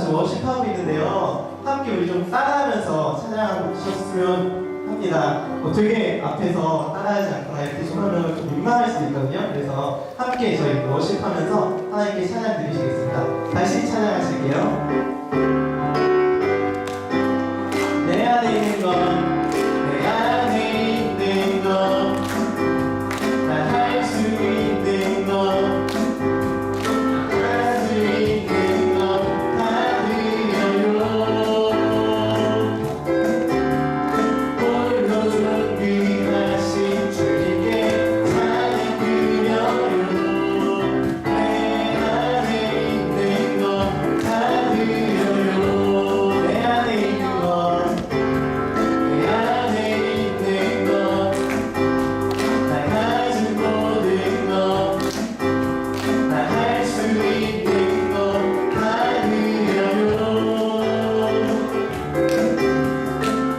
지금 워십하고 있는데요. 함께 우리 좀 따라하면서 찬양하셨으면 합니다. 되게 앞에서 따라하지 않거나 이렇게 좀 하면 좀 민망할 수 있거든요. 그래서 함께 저희 워십하면서 하나님께 찬양 드리시겠습니다. 다시 찬양하실게요. 내 안에 있는 건, 내 안에 있는 건, 나 할 수 있는 건, 할 수 있는 건 다 드려요. 홀로 존귀하신 주님께 찬양 드려요. 내 안에 있는 건 다 드려요. 내 안에 있는 건, 내 안에 있는 건, 나 가진 모든 것, 나 할 수 있는 것 다 드려요.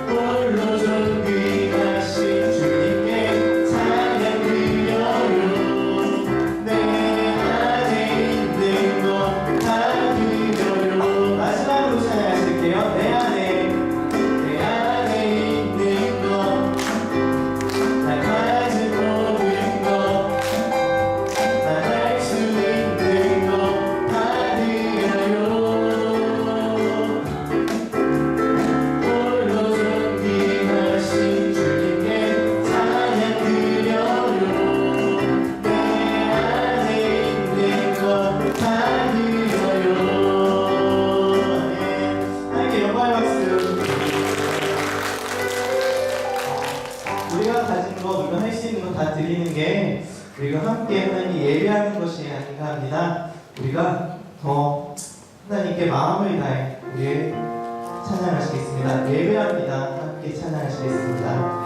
홀로 존귀하신 주님께 찬양 드려요. 내 안에 있는 것 다 드려요. 마지막으로 찬양하실게요. 내 안에 있는 것, 나 가진 모든 것, 나 할 수 있는 것 다 드려요. 홀로 존귀하신 주님께 찬양 드려요. 내 안에 있는 것 다 드려요. 함께 영광의 박수. 우리가 가진 것, 우리가 할 수 있는 것 다 드리는 게 우리가 함께 하나님 예배하는 것이 아닌가 합니다. 우리가 더 하나님께 마음을 다해 우리 찬양하시겠습니다. 예배합니다. 함께 찬양하시겠습니다.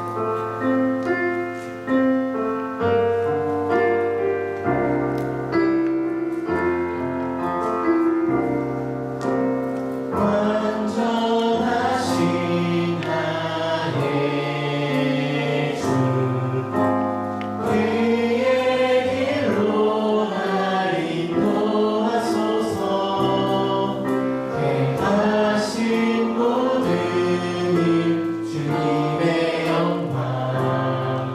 완전하신 나의 주, 그의 길로 날 인도하소서. 행하신 모든 일 주님의 영광,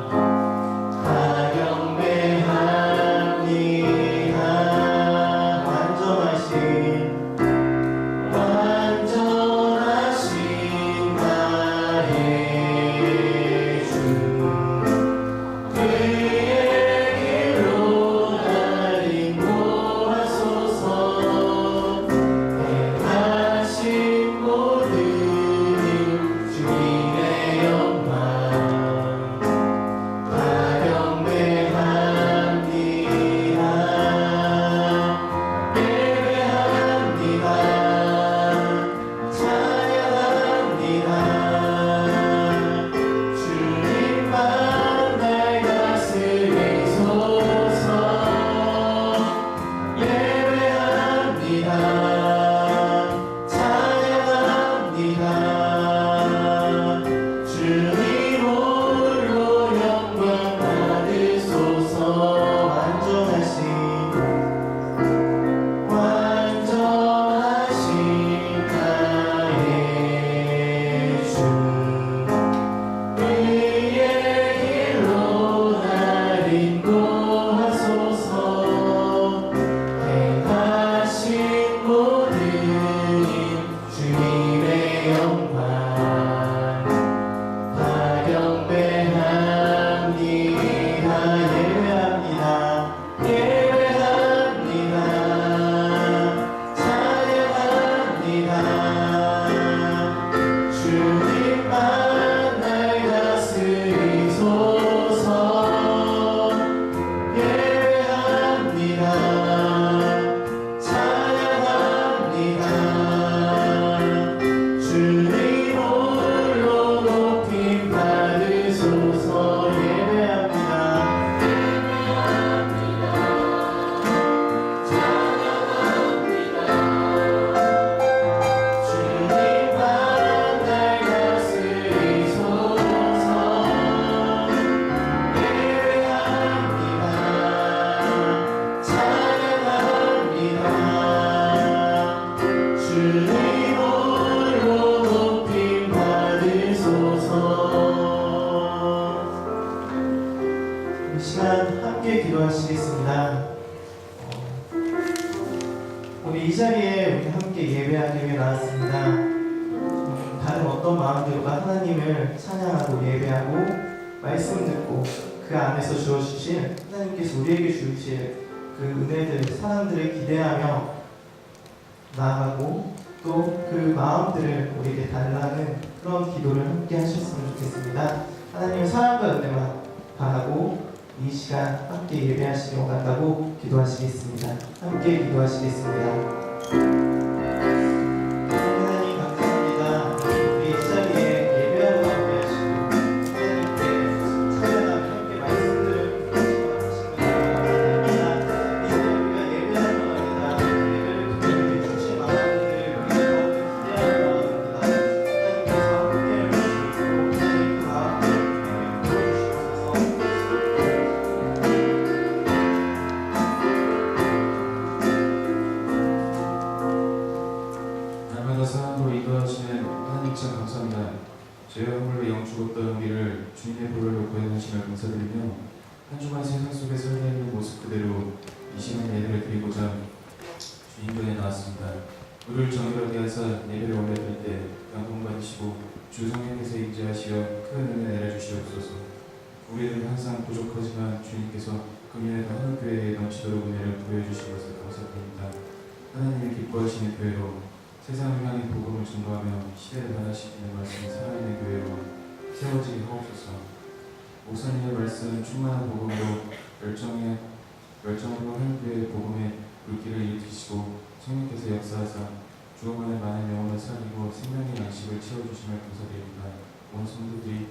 우리 이 자리에 우리 함께 예배하기 위해 나왔습니다. 다른 어떤 마음들보다 하나님을 찬양하고 예배하고 말씀 듣고 그 안에서 주어주실 하나님께서 우리에게 주실 그 은혜들, 사랑들을 기대하며 나아가고 또 그 마음들을 우리에게 달라는 그런 기도를 함께 하셨으면 좋겠습니다. 하나님의 사랑과 은혜만 바라고 이 시간 함께 예배하시기 원한다고 기도하시겠습니다. 함께 기도하시겠습니다. 하나님 감사합니다. 우리 이 자리에 예배하러 함께 하시고 하나님께 찬양하며 함께 말씀들을 하시는 것을 감사합니다. 이제 우리가 예배하러 갑니다. 예배를 통해 우리 주신 마음들을 우리가 더욱더 기대하러 갑니다. 하나님께서 함께 해주시고 하나님 그 마음을 보여주시옵소서. 날마다 사랑으로 인도하시는 하나님 참 감사합니다. 죄와 홀로 영 죽었던 우리를 주님의 보혈로 구원하심을 감사드리며 한 주간 세상 속에 살다 있는 모습 그대로 이 시간 예배를 드리고자 주님께 나왔습니다. 우리를 정결하게 하사 예배를 올려드릴 때 양품 받으시고 주 성령께서 임재하시어 큰 은혜 내려주시옵소서. 우리는 항상 부족하지만 주님께서 금년에도 한국교회에 넘치도록 은혜를 보여주신 것을 감사드립니다. 하나님이 기뻐하시는 교회로 세상을 향해 복음을 증거하며 시대를 변화시키는 말씀이 살아있는 교회로 세워지게 하옵소서. 목사님의 말씀 충만한 복음으로 열정으로 한 교회의 복음의 물길을 일으키시고 성령께서 역사하사 주어만의 많은 영혼을 살리고 생명의 양식을 채워주심을 감사드립니다. 온 성도들이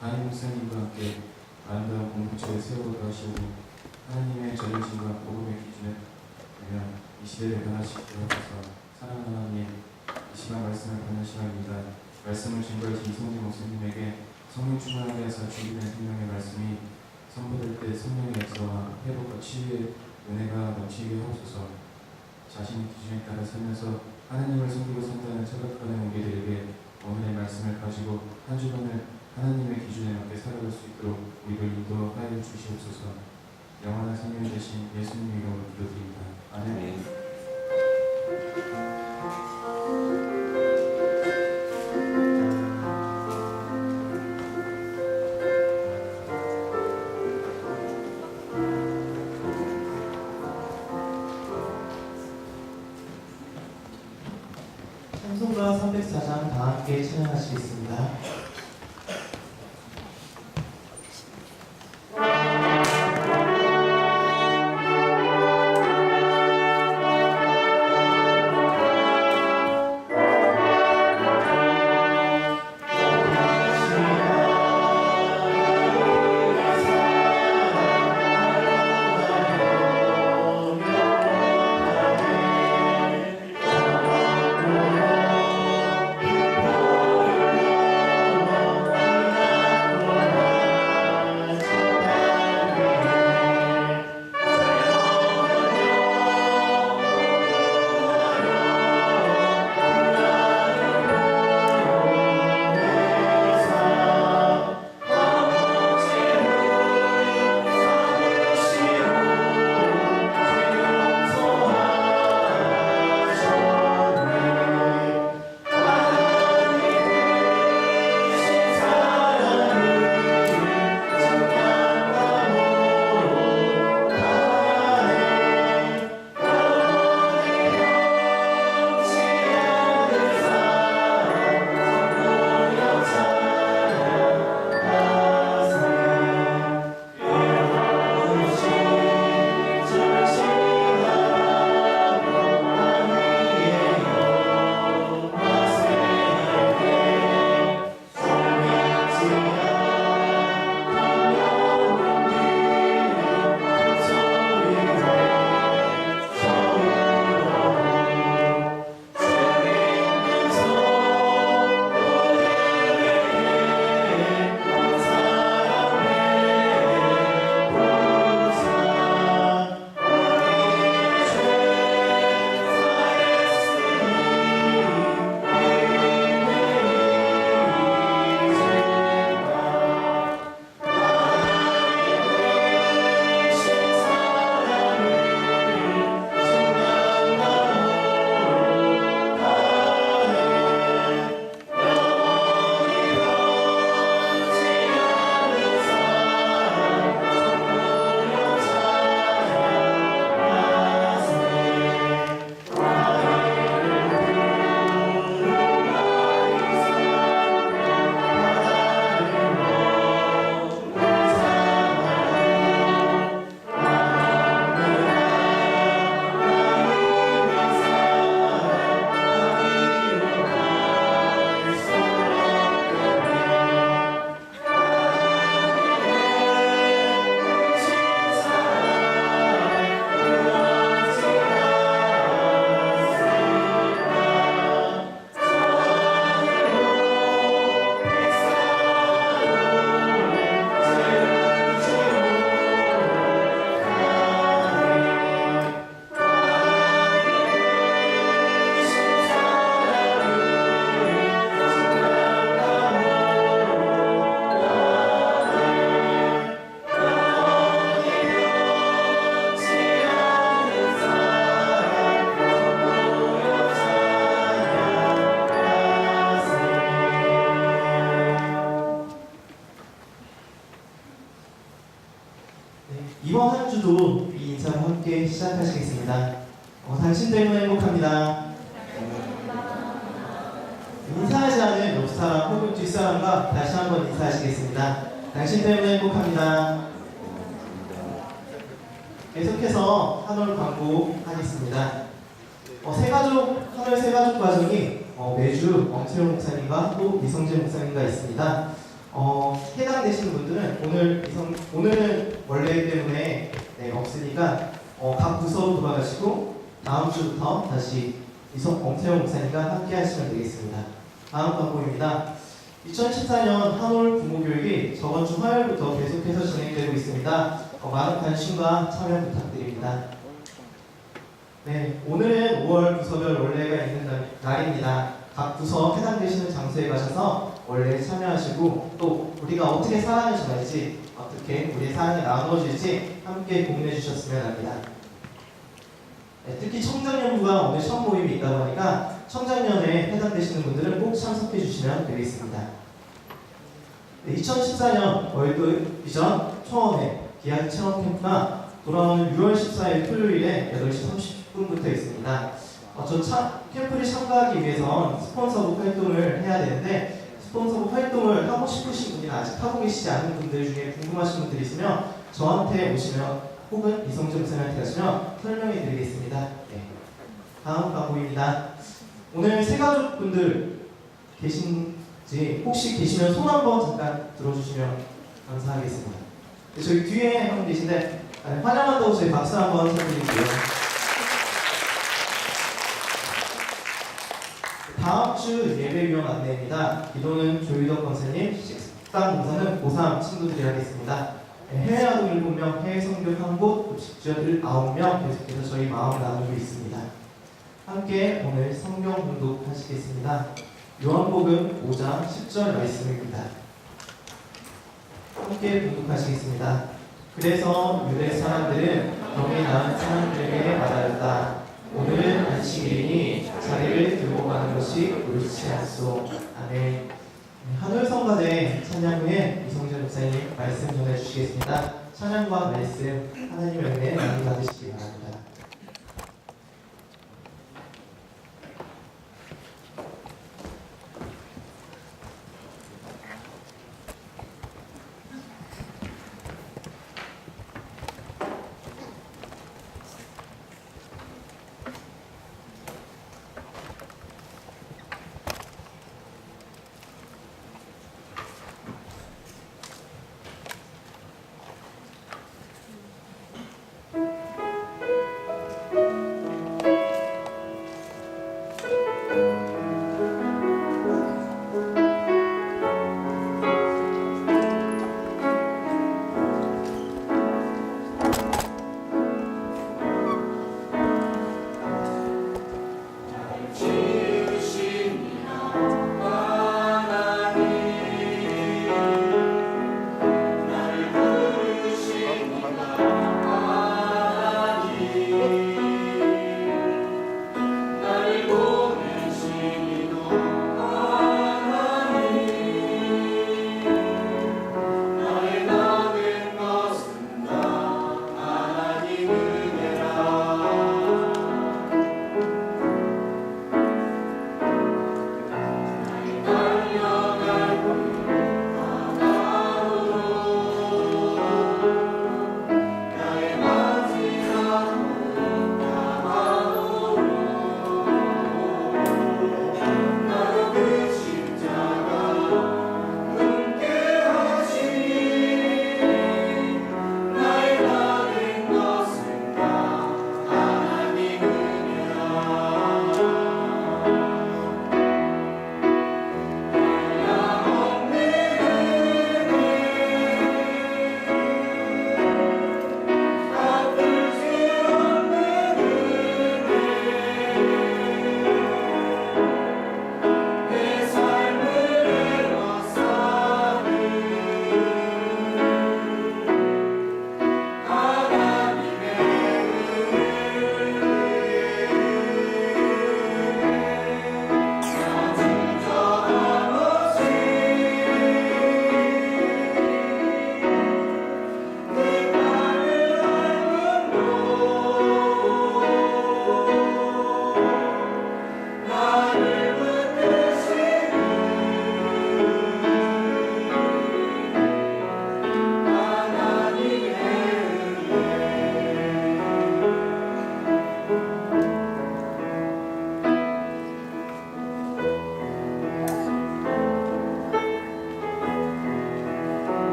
담임 목사님과 함께 아름다운 공동체에 세우도록 하시고 하나님의 자존심과 복음의 기준을 보며 이 시대를 변화시키게 하옵소서. 사랑하는 하나님, 이 시간 말씀을 받는 시간입니다. 말씀을 증거하신 이성진 목사님에게 성령 충만하게 하사 주님의 생명의 말씀이 선포될 때 성령의 역사와 회복과 치유의 은혜가 넘치게 하옵소서. 자신의 기준에 따라 살면서 하나님을 섬기고 산다는 착각하는 우리들에게 오늘의 말씀을 가지고 한 주간을 하나님의 기준에 맞게 살아갈 수 있도록 우리를 인도하여 주시옵소서. 영원한 생명 되신 예수님 이름으로 기도드립니다. 아멘. 찬송가 304장 다 함께 찬양하시겠습니다. 드리겠습니다. 당신 때문에 행복합니다. 인사하지 않은 옆 사람 혹은 뒷 사람과 다시 한번 인사하시겠습니다. 당신 때문에 행복합니다. 계속해서 한올 광고 하겠습니다. 한올 세가족 과정이 매주 엄태용 목사님과 또 이성재 목사님과 있습니다. 해당되시는 분들은 오늘은 원래 때문에 없으니까 각 부서로 돌아가시고 다음 주부터 다시 엄태용 목사님과 함께 하시면 되겠습니다. 다음 광고입니다. 2014년 한올 부모교육이 저번 주 화요일부터 계속해서 진행되고 있습니다. 많은 관심과 참여 부탁드립니다. 네, 오늘은 5월 부서별 원래가 있는 날입니다. 각 부서 해당되시는 장소에 가셔서 원래 참여하시고 또 우리가 어떻게 사랑을 전할지 어떻게 우리의 사랑이 나누어질지 함께 고민해 주셨으면 합니다. 네, 특히 청장년부가 오늘 첫 모임이 있다 보니까 청장년에 해당되시는 분들은 꼭 참석해 주시면 되겠습니다. 네, 2014년 월드 비전 초원회 기한 체험 캠프가 돌아오는 6월 14일 토요일에 8시 30분부터 있습니다. 캠프를 참가하기 위해선 스폰서북 활동을 해야 되는데 스폰서북 활동을 하고 싶으신 분이나 아직 하고 계시지 않은 분들 중에 궁금하신 분들이 있으면 저한테 오시면 혹은 이성재 목사님한테 가시면 설명해 드리겠습니다. 네. 다음 광고입니다. 오늘 세가족분들 계신지 혹시 계시면 손 한번 잠깐 들어주시면 감사하겠습니다. 네, 저기 뒤에 한 분 계신데 환영한다고 저희 박수 한번 쳐드릴게요. 다음 주 예배위원 안내입니다. 기도는 조유덕 권사님, 식당 봉사는 고3 친구들이 하겠습니다. 해외 아동 7명, 해외 선교 1곳, 급식지원들 9명 계속해서 저희 마음 나누고 있습니다. 함께 오늘 성경 봉독하시겠습니다. 요한복음 5장 10절 말씀입니다. 함께 봉독하시겠습니다. 그래서 유대 사람들은 병이 나은 사람들에게 말하였다. 오늘은 안식일이니 자리를 들고 가는 것이 옳지 않소. 아멘. 한올성가대 찬양 후에 이성재 목사님 말씀 전해주시겠습니다. 찬양과 말씀 하나님의 은혜 많이 받으시기 바랍니다.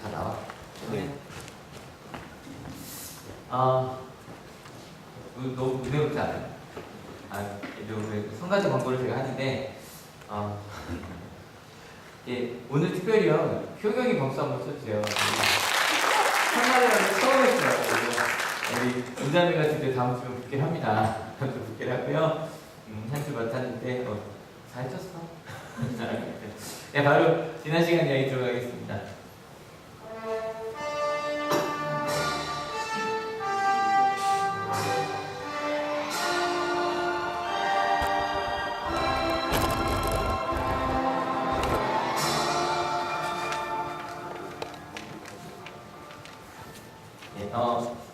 다 나와. 네. 너무 은혜롭지 않아요? 요즘에 성가대 광고를 제가 하는데 예, 오늘 특별히요 효경이 박수 한번 쳐주세요. 성가대를 처음 했어요. 우리 은자매가 드디어 다음 주면 붙게 합니다. 다음 주 붙게 하고요. 한 주 맡았는데 잘 쳤어. 네, 바로 지난 시간 이야기 들어가겠습니다.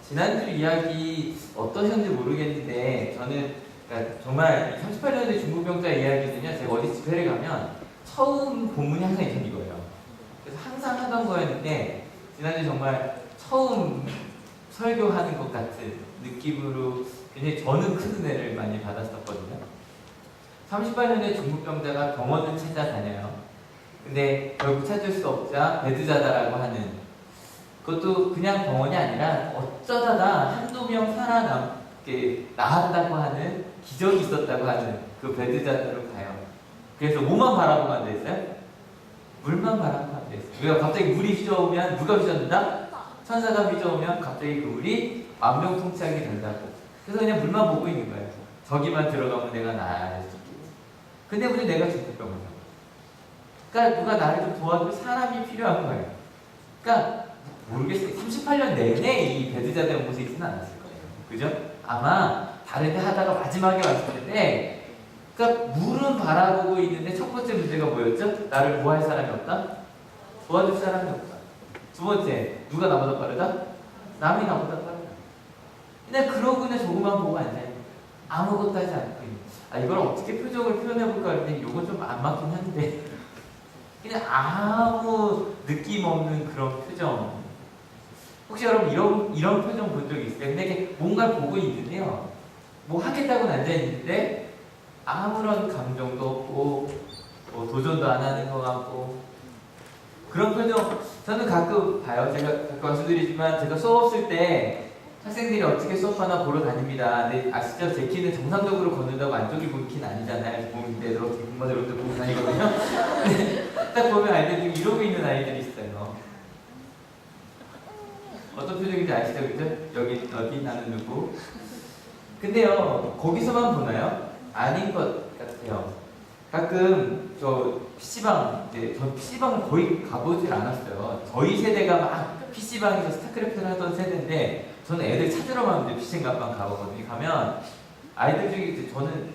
지난주 이야기 어떠셨는지 모르겠는데 저는 그러니까 정말 38년대 중국병자 이야기는요 제가 어디 집회를 가면 처음 본문이 항상 이거예요. 그래서 항상 하던 거였는데 지난주 정말 처음 설교하는 것 같은 느낌으로 굉장히 저는 큰 은혜를 많이 받았었거든요. 38년대 중국병자가 병원을 찾아다녀요. 근데 결국 찾을 수 없자 베드자다라고 하는 그것도 그냥 병원이 아니라 어쩌다가 한두 명 살아남게 나았다고 하는 기적이 있었다고 하는 그 베드자다로 가요. 그래서 뭐만 바라보면 안 됐어요? 물만 바라보면 안 됐어요. 그러니까 갑자기 물이 휘저으면 누가 휘저는다? 천사가 휘저으면 갑자기 그 물이 만병통치약이 된다고. 그래서 그냥 물만 보고 있는 거예요. 저기만 들어가면 내가 나을 수 있겠지. 근데 우리 내가 죽을 병원이야. 그러니까 누가 나를 좀 도와줄 사람이 필요한 거예요. 그러니까 모르겠어요. 38년 내내 이 베드자대 연못에 있지는 않았을 거예요. 그죠? 아마 다른 데 하다가 마지막에 왔을 텐데 그러니까 물은 바라보고 있는데 첫 번째 문제가 뭐였죠? 나를 구할 사람이 없다? 도와줄 사람이 없다. 두 번째, 누가 나보다 빠르다? 남이 나보다 빠르다. 그냥 그러고 그냥 조금만 보고 앉아요. 아무것도 하지 않고 이걸 어떻게 표정을 표현해볼까 하는데 이건 좀 안 맞긴 한데 그냥 아무 느낌 없는 그런 표정. 혹시 여러분 이런 표정 본 적 있어요? 근데 이게 뭔가를 보고 있는데요. 뭐 하겠다고는 앉아있는데 아무런 감정도 없고 뭐 도전도 안 하는 것 같고 그런 표정 저는 가끔 봐요. 제가 가끔 말씀드리지만 제가 수업 없을 때 학생들이 어떻게 수업하나 보러 다닙니다. 근데 아시죠? 제 키는 정상적으로 걷는다고 안쪽이 보는 키는 아니잖아요. 보는데 이렇게 공부만 이렇게 보고 다니거든요. 딱 보면 아이들이 이러고 있는 아이들이 있어요. 어떤 표정인지 아시죠? 그죠? 여기 어디 나는 누구? 근데요 거기서만 보나요? 아닌 것 같아요. 가끔 저 PC방 이제 저 PC방을 거의 가보질 않았어요. 저희 세대가 막 PC방에서 스타크래프트를 하던 세대인데 저는 애들 찾으러만 이제 PC방만 가보거든요. 가면 아이들 중에 이제 저는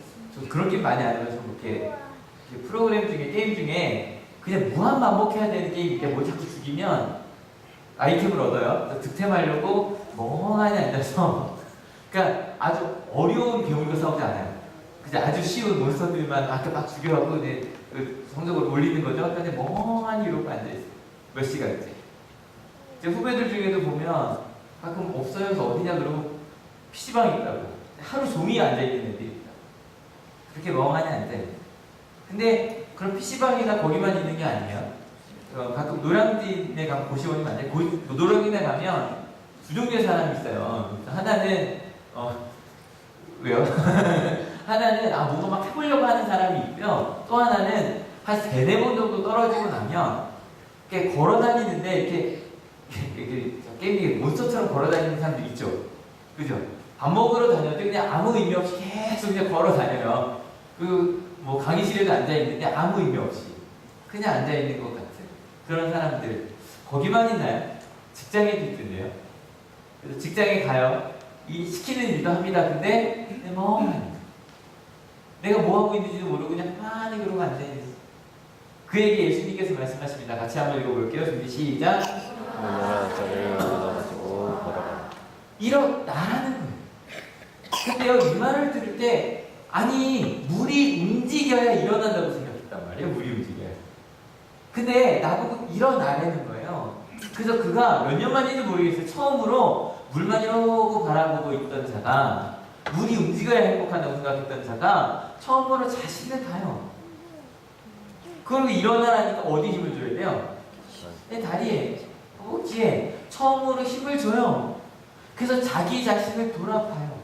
그런 게 많이 안 해서 이렇게 프로그램 중에 게임 중에 그냥 무한 반복해야 되는 게임인데 뭐 자꾸 죽이면 아이템을 얻어요. 득템하려고 멍하니 앉아서 그러니까 아주 어려운 괴물과 싸우지 않아요. 그냥 아주 쉬운 몬스터들만 아까 막 죽여가고 이제 그 성적을 올리는 거죠. 근데 멍하니 이러고 앉아있어요. 몇 시간째. 제 후배들 중에도 보면 가끔 없어요. 그래서 어디냐 그러면 PC방에 있다고. 하루 종일 앉아있는 애들이 있다. 그렇게 멍하니 앉아있어요. 근데 그런 PC방이나 거기만 있는 게 아니에요. 가끔 노량진에 가면 고시원이 많아요. 노량진에 가면 두 종류의 사람이 있어요. 하나는 왜요? 하나는 뭔가 막 해보려고 하는 사람이 있고요. 또 하나는 한 3-4번 정도 떨어지고 나면 이렇게 걸어다니는데 이렇게 게임이 몬스터처럼 걸어다니는 사람들 있죠. 그죠? 밥 먹으러 다녀도 그냥 아무 의미 없이 계속 그냥 걸어다녀요. 뭐 강의실에도 앉아있는데 아무 의미 없이 그냥 앉아있는 것 같은 그런 사람들 거기만 있나요? 직장에도 있던데요. 그래서 직장에 가요. 이 시키는 일도 합니다. 근데 멍하니 내가 뭐 하고 있는지도 모르고 그냥 많이 그러고 앉아있는 그에게 예수님께서 말씀하십니다. 같이 한번 읽어볼게요. 준비 시작. 일어나라는 거예요. 근데요 이 말을 들을 때 아니 물이 움직여야 일어난다고 생각했단 말이에요. 물이 움직여야. 근데 나보고 일어나라는 거예요. 그래서 그가 몇 년 만인지 모르겠어요. 처음으로 물만 이러고 바라보고 있던 자가 물이 움직여야 행복하다고 생각했던 자가 처음으로 자신을 가요. 그리고 일어나라니까 어디 힘을 줘야 돼요? 내 다리에. 거기에 처음으로 힘을 줘요. 그래서 자기 자신을 돌아봐요.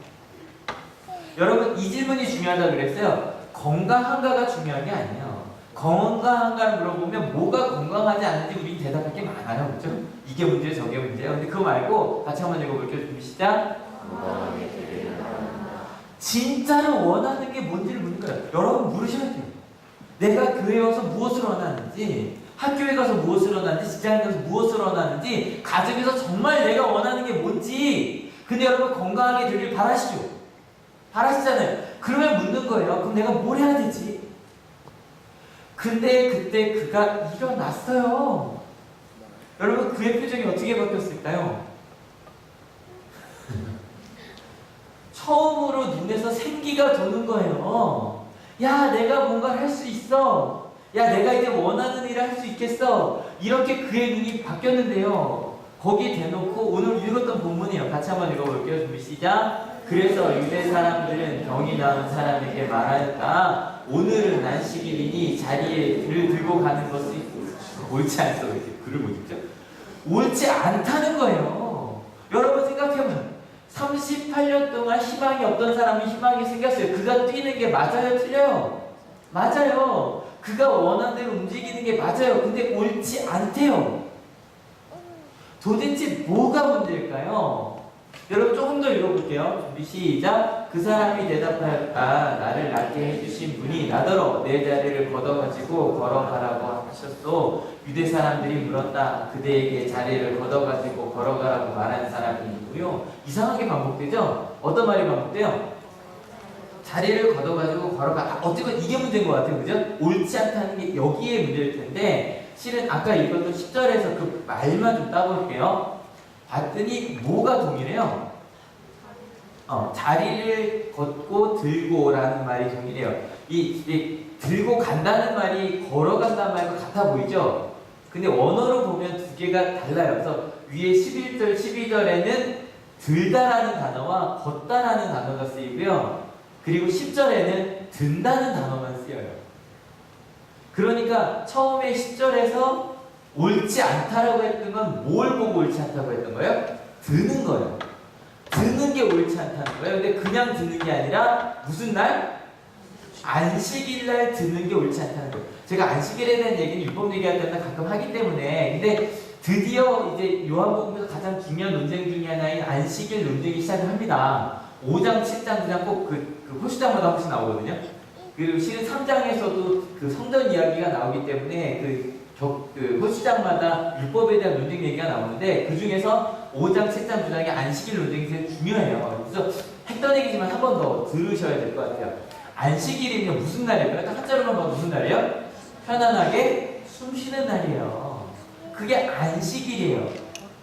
여러분 이 질문이 중요하다고 그랬어요. 건강한가가 중요한 게 아니에요. 건강한가를 물어보면 뭐가 건강하지 않은지 우린 대답할 게 많아요. 그렇죠? 이게 문제 저게 문제예요. 근데 그거 말고 같이 한번 읽어볼게요. 준비 시작. 진짜로 원하는 게 뭔지를 묻는 거예요. 여러분 물으셔야 돼요. 내가 교회에 와서 무엇을 원하는지, 학교에 가서 무엇을 원하는지, 직장에 가서 무엇을 원하는지, 가정에서 정말 내가 원하는 게 뭔지. 근데 여러분 건강하게 되길 바라시죠? 바라시잖아요. 그러면 묻는 거예요. 그럼 내가 뭘 해야 되지? 근데 그때 그가 일어났어요. 여러분 그의 표정이 어떻게 바뀌었을까요? 처음으로 눈에서 생기가 도는 거예요. 야, 내가 뭔가를 할 수 있어. 야, 내가 이제 원하는 일을 할 수 있겠어. 이렇게 그의 눈이 바뀌었는데요. 거기에 대놓고 오늘 읽었던 본문이에요. 같이 한번 읽어볼게요. 준비 시작. 그래서 유대 사람들은 병이 나은 사람에게 말하였다. 오늘은 안식일이니 자리를 들고 가는 것이 옳지 않소. 이렇게 글을 못 읽죠? 옳지 않다는 거예요. 여러분 생각해보면 38년 동안 희망이 없던 사람이 희망이 생겼어요. 그가 뛰는 게 맞아요? 틀려요? 맞아요. 그가 원하는 대로 움직이는 게 맞아요. 근데 옳지 않대요. 도대체 뭐가 문제일까요? 여러분 조금 더 읽어볼게요. 준비 시작. 그 사람이 대답하였다. 나를 낫게 해주신 분이 나더러 내 자리를 걷어가지고 걸어가라고 하셨소. 유대 사람들이 물었다. 그대에게 자리를 걷어가지고 걸어가라고 말한 사람이 누구요? 이상하게 반복되죠? 어떤 말이 반복돼요? 자리를 걷어가지고 걸어가. 어쨌든 이게 문제인 것 같아요. 그죠? 옳지 않다는 게 여기에 문제일 텐데 실은 아까 읽었던 10절에서 그 말만 좀 따볼게요. 봤더니 뭐가 동일해요? 자리를 걷고 들고라는 말이 동일해요. 이 들고 간다는 말이 걸어간다는 말과 같아 보이죠? 근데 원어로 보면 두 개가 달라요. 그래서 위에 11절, 12절에는 들다라는 단어와 걷다라는 단어가 쓰이고요. 그리고 10절에는 든다는 단어만 쓰여요. 그러니까 처음에 10절에서 옳지 않다라고 했던 건 뭘 보고 옳지 않다고 했던 거예요? 드는 거예요. 드는 게 옳지 않다는 거예요. 근데 그냥 드는 게 아니라 무슨 날? 안식일 날 드는 게 옳지 않다는 거예요. 제가 안식일에 대한 얘기는 율법 얘기할 때마다 가끔 하기 때문에 근데 드디어 이제 요한복음에서 가장 중요한 논쟁 중에 하나인 안식일 논쟁이 시작을 합니다. 5장, 7장, 9장 꼭 그 호시장마다 한 번씩 나오거든요. 그리고 실은 3장에서도 그 성전 이야기가 나오기 때문에 그 호시장마다 율법에 대한 논쟁 얘기가 나오는데 그 중에서 5장, 7장, 9장이 안식일 논쟁이 되게 중요해요. 그래서 했던 얘기지만 한 번 더 들으셔야 될 것 같아요. 안식일이면 무슨 날일까요? 딱 한자로만 봐도 무슨 날이에요? 편안하게 숨 쉬는 날이에요. 그게 안식일이에요.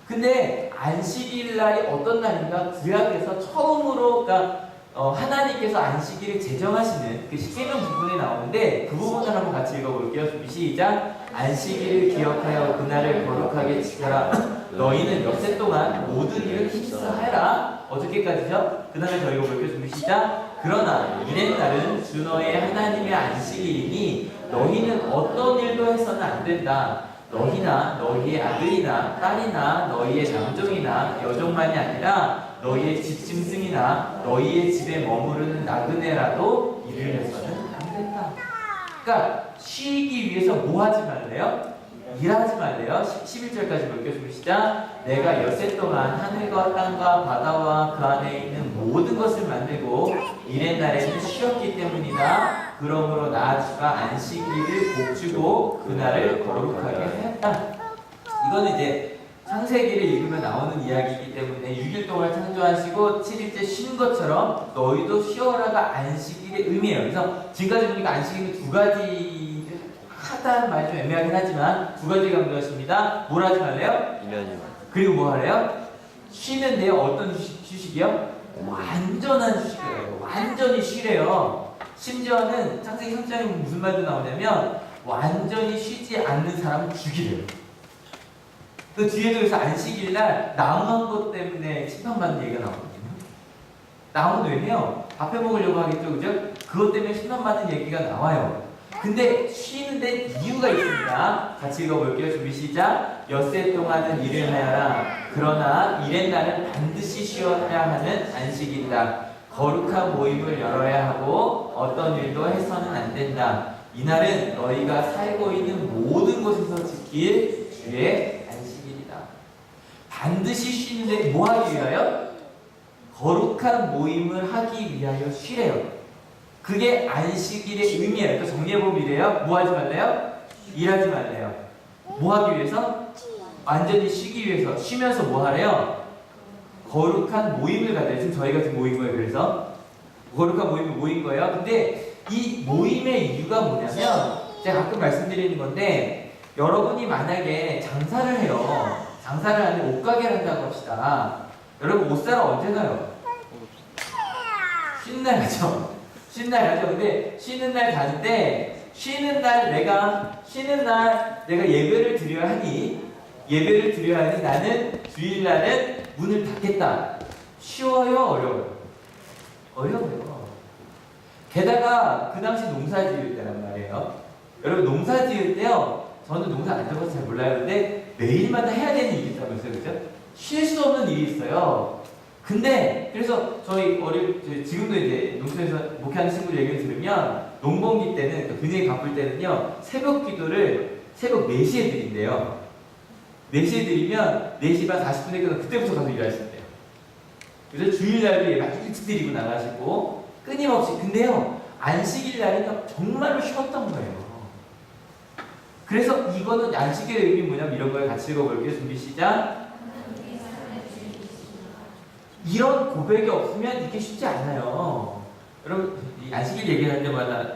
근데 안식일 날이 어떤 날인가? 구약에서 처음으로 그러니까 하나님께서 안식일을 제정하시는 그 십계명 부분에 나오는데 그 부분을 한번 같이 읽어볼게요. 준비 시작. 안식일을 기억하여 그날을 거룩하게 지켜라. 너희는 엿새 동안 모든 일을 힘써 하라. 어저께까지죠? 그날을 더 읽어볼게요. 준비 시작. 그러나 이랜 날은 주 너의 하나님의 안식일이니 너희는 어떤 일도 해서는 안 된다. 너희나 너희의 아들이나 딸이나 너희의 남종이나 여종만이 아니라 너희의 집짐승이나 너희의 집에 머무르는 나그네라도 일을 해서는 안 된다. 그러니까 쉬기 위해서 뭐 하지 말래요? 일하지 말래요. 11절까지 볼게요. 준비 시작. 내가 엿새 동안 하늘과 땅과 바다와 그 안에 있는 모든 것을 만들고 이랜 날에는 쉬었기 때문이다. 그러므로 나 주가 안식일을 복주고 그날을 거룩하게 하였다. 이거는 이제 창세기를 읽으면 나오는 이야기이기 때문에 6일 동안 창조하시고 7일째 쉰 것처럼 너희도 쉬어라가 안식일의 의미예요. 그래서 지금까지 보니까 안식일은 두 가지 하다는 말이 좀 애매하긴 하지만 두 가지 강조하십니다. 뭘 하지 말래요? 그리고 뭐 하래요? 쉬는데요. 어떤 휴식이요? 완전한 휴식이에요. 완전히 쉬래요. 심지어는 창세기 3장에 무슨 말도 나오냐면 완전히 쉬지 않는 사람은 죽이래요. 그 뒤에도 그래서 안식일날 나무한 것 때문에 심판받는 얘기가 나오거든요. 나무는 왜요? 밥해 먹으려고 하겠죠, 그죠? 그것 때문에 심판받는 얘기가 나와요. 근데 쉬는데 이유가 있습니다. 같이 읽어볼게요. 준비 시작. 엿새 동안은 일을 하여라. 그러나 일의 날은 반드시 쉬어야 하는 안식이다. 거룩한 모임을 열어야 하고 어떤 일도 해서는 안 된다. 이날은 너희가 살고 있는 모든 곳에서 지킬 주의 안식일이다. 반드시 쉬는데 뭐 하기 위하여? 거룩한 모임을 하기 위하여 쉬래요. 그게 안식일의 의미예요. 또 정리해보면 이래요. 뭐 하지 말래요? 일하지 말래요. 뭐 하기 위해서? 완전히 쉬기 위해서. 쉬면서 뭐 하래요? 거룩한 모임을 가져요. 지금 저희가 지금 모인 거예요. 그래서 거룩한 모임을 모인 거예요. 근데 이 모임의 이유가 뭐냐면 제가 가끔 말씀드리는 건데, 여러분이 만약에 장사를 해요. 장사를 하는데 옷가게를 한다고 합시다. 여러분 옷 사러 언제 가요? 쉬는 날 가죠. 쉬는 날 가죠. 근데 쉬는 날 가는데 쉬는 날 내가 예배를 드려야 하니 나는 주일날은 문을 닫겠다. 쉬워요? 어려워요? 어려워요. 게다가 그 당시 농사 지을 때란 말이에요. 여러분 농사 지을 때요, 저는 농사 안 지어서 잘 몰라요. 근데 매일마다 해야 되는 일이 있다면서요, 그죠? 쉴 수 없는 일이 있어요. 근데 그래서 지금도 이제 농촌에서 목회하는 친구들 얘기를 들으면 농번기 때는, 그러니까 굉장히 바쁠 때는요, 새벽 기도를 새벽 4시에 드린대요. 4시에 드리면 4시 반 40분에 끝나서 그때부터 가서 일하신대요. 그래서 주일날도 예배 일찍 드리고 나가시고 끊임없이. 근데요, 안식일 날은 정말로 쉬었던 거예요. 그래서 이거는 안식일의 의미 뭐냐면 이런 거에 같이 읽어볼게요. 준비 시작. 이런 고백이 없으면 이게 쉽지 않아요. 여러분, 이 안식일 얘기할 때마다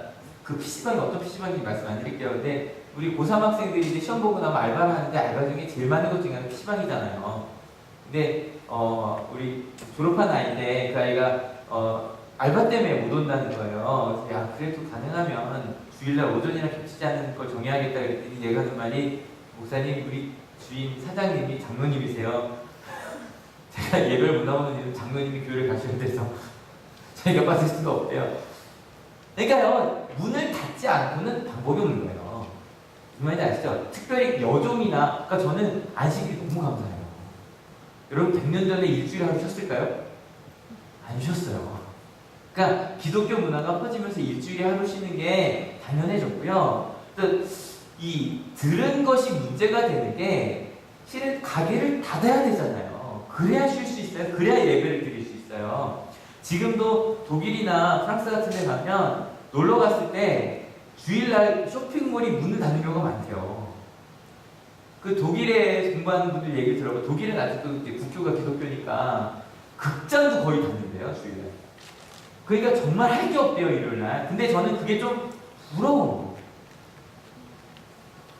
그 PC방이 어떤 PC방인지 말씀 안 드릴게요. 근데 우리 고3 학생들이 이제 시험 보고 나면 알바를 하는데 알바 중에 제일 많은 것 중에 하나가 PC방이잖아요. 근데 우리 졸업한 아이인데 그 아이가 알바 때문에 못 온다는 거예요. 그래서 야, 그래도 가능하면 주일날 오전이랑 겹치지 않는 걸 정해야겠다 그랬더니 내가 하는 말이, 목사님, 우리 주임 사장님이 장로님이세요. 제가 예배를 못 나오는 일은 장로님이 교회를 가셔야 돼서 저희가 빠질 수가 없대요. 그러니까요, 문을 닫지 않고는 방법이 없는 거예요. 그 말인지 아시죠? 특별히 여종이나, 그러니까 저는 안식일이 너무 감사해요. 여러분 100년 전에 일주일 하루 쉬었을까요? 안 쉬었어요. 그러니까 기독교 문화가 퍼지면서 일주일에 하루 쉬는 게 당연해졌고요. 또 이 들은 것이 문제가 되는 게, 실은 가게를 닫아야 되잖아요. 그래야 쉴 수 있어요. 그래야 예배를 드릴 수 있어요. 지금도 독일이나 프랑스 같은 데 가면 놀러 갔을 때 주일날 쇼핑몰이 문을 닫는 경우가 많대요. 그 독일에 공부하는 분들 얘기를 들어보면 독일은 아직도 이제 국교가 기독교니까 극장도 거의 닫는데요, 주일날. 그러니까 정말 할 게 없대요, 일요일날. 근데 저는 그게 좀 부러워요.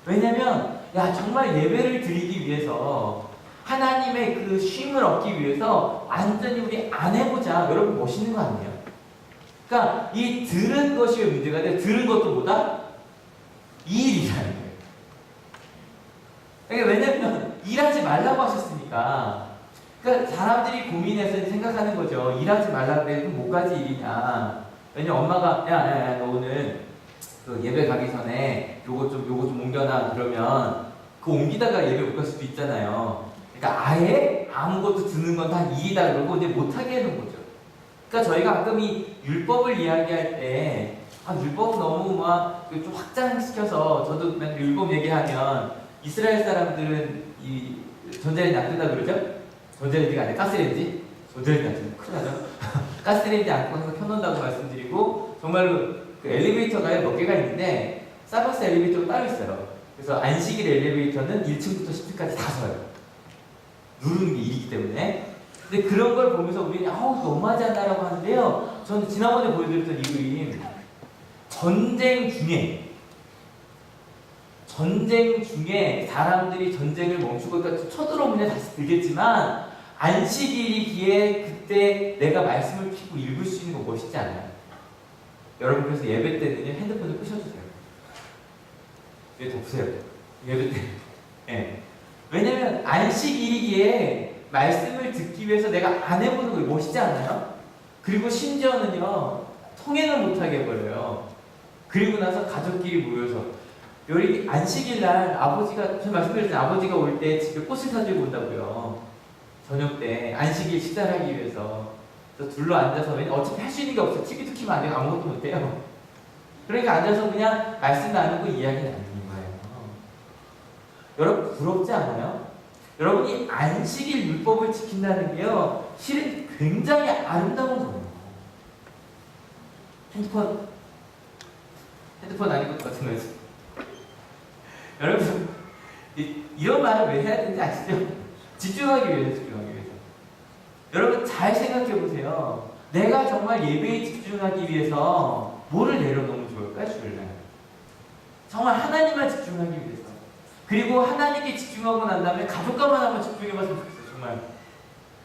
왜냐면, 야, 정말 예배를 드리기 위해서, 하나님의 그 쉼을 얻기 위해서 완전히 우리 안 해보자. 여러분 멋있는 거 아니에요? 그러니까 이 들은 것이 문제가 돼. 들은 것도 뭐다? 이 일이라는 거예요. 그러니까 왜냐면 일하지 말라고 하셨으니까. 그러니까 사람들이 고민해서 생각하는 거죠. 일하지 말라고 그래. 그럼 뭐까지 일이냐. 왜냐면 엄마가 야, 너 오늘 그 예배 가기 전에 요거 좀 옮겨놔. 그러면 그 옮기다가 예배 못 갈 수도 있잖아요. 그러니까 아예 아무것도 드는 건 다 일이다 그러고 이제 못하게 해놓은 거죠. 그러니까 저희가 가끔 이 율법을 이야기할 때, 율법 너무 막 좀 확장시켜서, 저도 맨날 율법 얘기하면 이스라엘 사람들은 이 전자레인지 안 끈다 그러죠? 전자레인지가 아니라 가스레인지? 전자레인지 안 끈다. 큰일 나죠? 가스레인지 안 켜서 켜놓는다고 말씀드리고, 정말로 그 엘리베이터가 몇 개가 있는데 스타벅스 엘리베이터가 따로 있어요. 그래서 안식일 엘리베이터는 1층부터 10층까지 다 서요. 누르는 게 일이기 때문에. 근데 그런 걸 보면서 우리는 너무하지 않나라고 하는데요. 저는 지난번에 보여드렸던 이 그림, 전쟁 중에 사람들이 전쟁을 멈추고, 그러니까 쳐들어오면 다시 들겠지만 안식일이기에 그때 내가 말씀을 켜고 읽을 수 있는 거 멋있지 않아요? 여러분, 그래서 예배 때는요, 핸드폰을 끄셔주세요. 왜 덮으세요? 예배 때. 네. 왜냐면 안식일이기에 말씀을 듣기 위해서 내가 안 해보는 거 멋있지 않아요? 그리고 심지어는요, 통행을 못하게 해버려요. 그리고 나서 가족끼리 모여서 요리 안식일날 아버지가, 저 말씀드렸잖아요. 아버지가 올 때 집에 꽃을 사들고 온다고요. 저녁 때 안식일 식사를 하기 위해서. 그래서 둘러 앉아서, 어차피 할 수 있는 게 없어요. TV도 키면 안 돼요. 아무것도 못 해요. 그러니까 앉아서 그냥 말씀 나누고 이야기 나누는 거예요. 여러분 부럽지 않아요? 여러분이 안식일 율법을 지킨다는 게요, 실은 굉장히 아름다운 거예요. 핸드폰 아닌 것 같은 거지. 여러분, 이런 말을 왜 해야 되는지 아시죠? 집중하기 위해서. 여러분, 잘 생각해 보세요. 내가 정말 예배에 집중하기 위해서 뭐를 내려놓으면 좋을까, 주일날? 정말 하나님만 집중하기 위해서. 그리고 하나님께 집중하고 난 다음에 가족과만 한번 집중해봤으면 좋겠어요, 정말.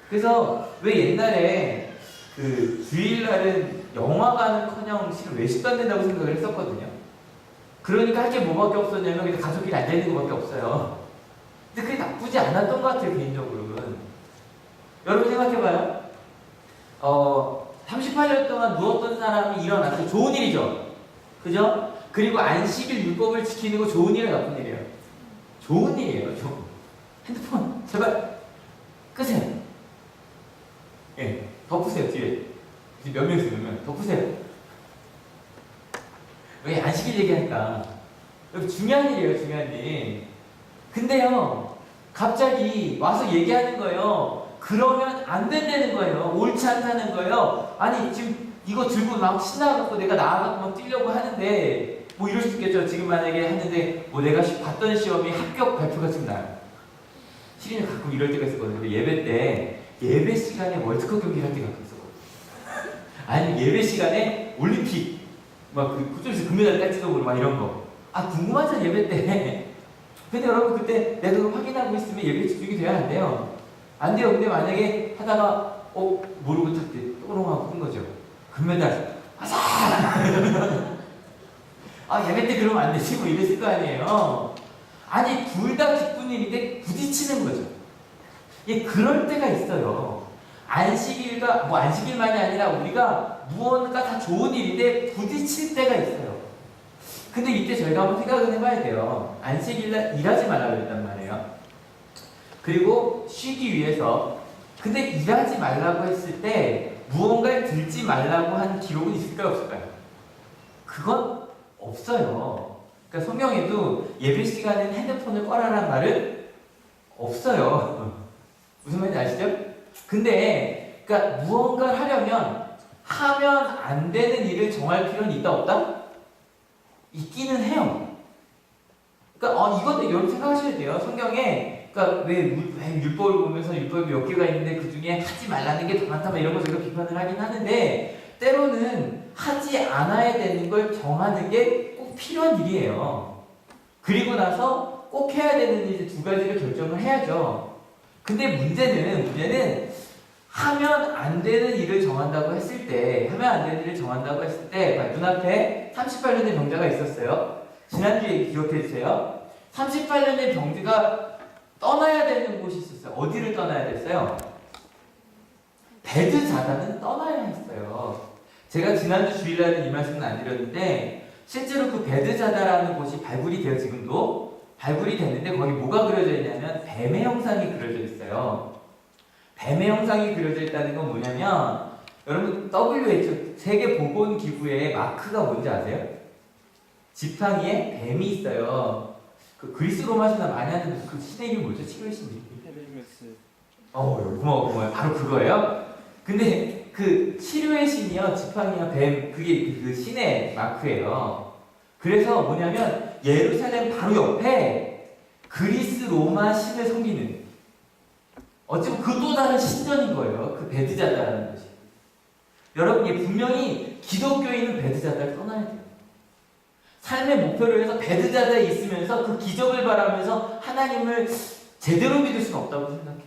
그래서 왜 옛날에 그 주일날은 영화관은커녕 실은 외식도 안 된다고 생각을 했었거든요. 그러니까 할 게 뭐밖에 없었냐면 그냥 가족끼리 앉아있는 것밖에 없어요. 근데 그게 나쁘지 않았던 것 같아요, 개인적으로는. 여러분 생각해봐요. 38년 동안 누웠던 사람이 일어났어요. 좋은 일이죠. 그죠? 그리고 안식일 율법을 지키는 거 좋은 일이에요, 나쁜 일이에요? 좋은 일이에요. 핸드폰 제발 끄세요. 예, 덮으세요. 뒤에 몇 명 있어요, 몇 명. 덮으세요. 왜 안식일 얘기하니까 여기 중요한 일이에요, 중요한 일. 근데요, 갑자기 와서 얘기하는 거예요. 그러면 안 된다는 거예요. 옳지 않다는 거예요. 아니 지금 이거 들고 막 신나갖고 내가 나와갖고 막 뛰려고 하는데 뭐 이럴 수 있겠죠. 지금 만약에 하는데 뭐 내가 봤던 시험이 합격 발표가 지금 나요. 시린이 가끔 이럴 때가 있었거든요. 예배 때 예배 시간에 월드컵 경기를 할 때가 가끔 있었거든요. 아니면 예배 시간에 올림픽 막 그쪽에서 금메달 딸지도 모르고 막 이런 거. 아 궁금하죠, 예배 때. 근데 여러분 그때 내 돈을 확인하고 있으면 예배에 집중이 돼야 안 돼요. 안 돼요. 근데 만약에 하다가 모르고 탁 또롱하고 끈 거죠. 금메달 아사. 아 예배 때 그러면 안 되지 뭐 이랬을 거 아니에요. 아니 둘 다 기쁜 일인데 부딪히는 거죠. 예, 그럴 때가 있어요. 안식일과 뭐 안식일만이 아니라 우리가 무언가 다 좋은 일인데 부딪힐 때가 있어요. 근데 이때 저희가 한번 생각을 해봐야 돼요. 안식일날 일하지 말라고 했단 말이에요. 그리고 쉬기 위해서. 근데 일하지 말라고 했을 때 무언가에 들지 말라고 한 기록은 있을까요, 없을까요? 그건 없어요. 그러니까 성경에도 예배 시간엔 핸드폰을 꺼라라는 말은 없어요. 무슨 말인지 아시죠? 근데 그러니까 무언가를 하면 안 되는 일을 정할 필요는 있다 없다? 있기는 해요. 그러니까 이것도 여러분 생각하셔야 돼요. 성경에 그러니까 왜 율법을 보면서 율법이 몇 개가 있는데 그 중에 하지 말라는 게 더 많다 이런 거 저희가 비판을 하긴 하는데 때로는 하지 않아야 되는 걸 정하는 게 꼭 필요한 일이에요. 그리고 나서 꼭 해야 되는 일 두 가지를 결정을 해야죠. 근데 문제는 하면 안 되는 일을 정한다고 했을 때 눈앞에 38년의 병자가 있었어요. 지난주에 기억해 주세요. 38년의 병자가 떠나야 되는 곳이 있었어요. 어디를 떠나야 됐어요? 베드자다는 떠나야 했어요. 제가 지난주 주일날은 이 말씀은 안 드렸는데 실제로 그 베드자다라는 곳이 발굴이 돼요. 지금도 발굴이 됐는데 거기 뭐가 그려져 있냐면 뱀의 형상이 그려져 있어요. 뱀의 형상이 그려져 있다는 건 뭐냐면 여러분 WHO 세계보건기구의 마크가 뭔지 아세요? 지팡이에 뱀이 있어요. 그 그리스 로마 신화 많이 하는 그 신의 이름 뭐죠? 치료의 신이. 헤르메스. 고마워요. 바로 그거예요. 근데 그 치료의 신이요, 지팡이와 뱀, 그게 그 신의 마크예요. 그래서 뭐냐면 예루살렘 바로 옆에 그리스 로마 신을 섬기는, 어찌보면 그 또 다른 신전인 거예요. 그 베드자다라는 것이. 여러분, 분명히 기독교인은 베드자다를 떠나야 돼요. 삶의 목표를 위해서 베드자다에 있으면서 그 기적을 바라면서 하나님을 제대로 믿을 수는 없다고 생각해요.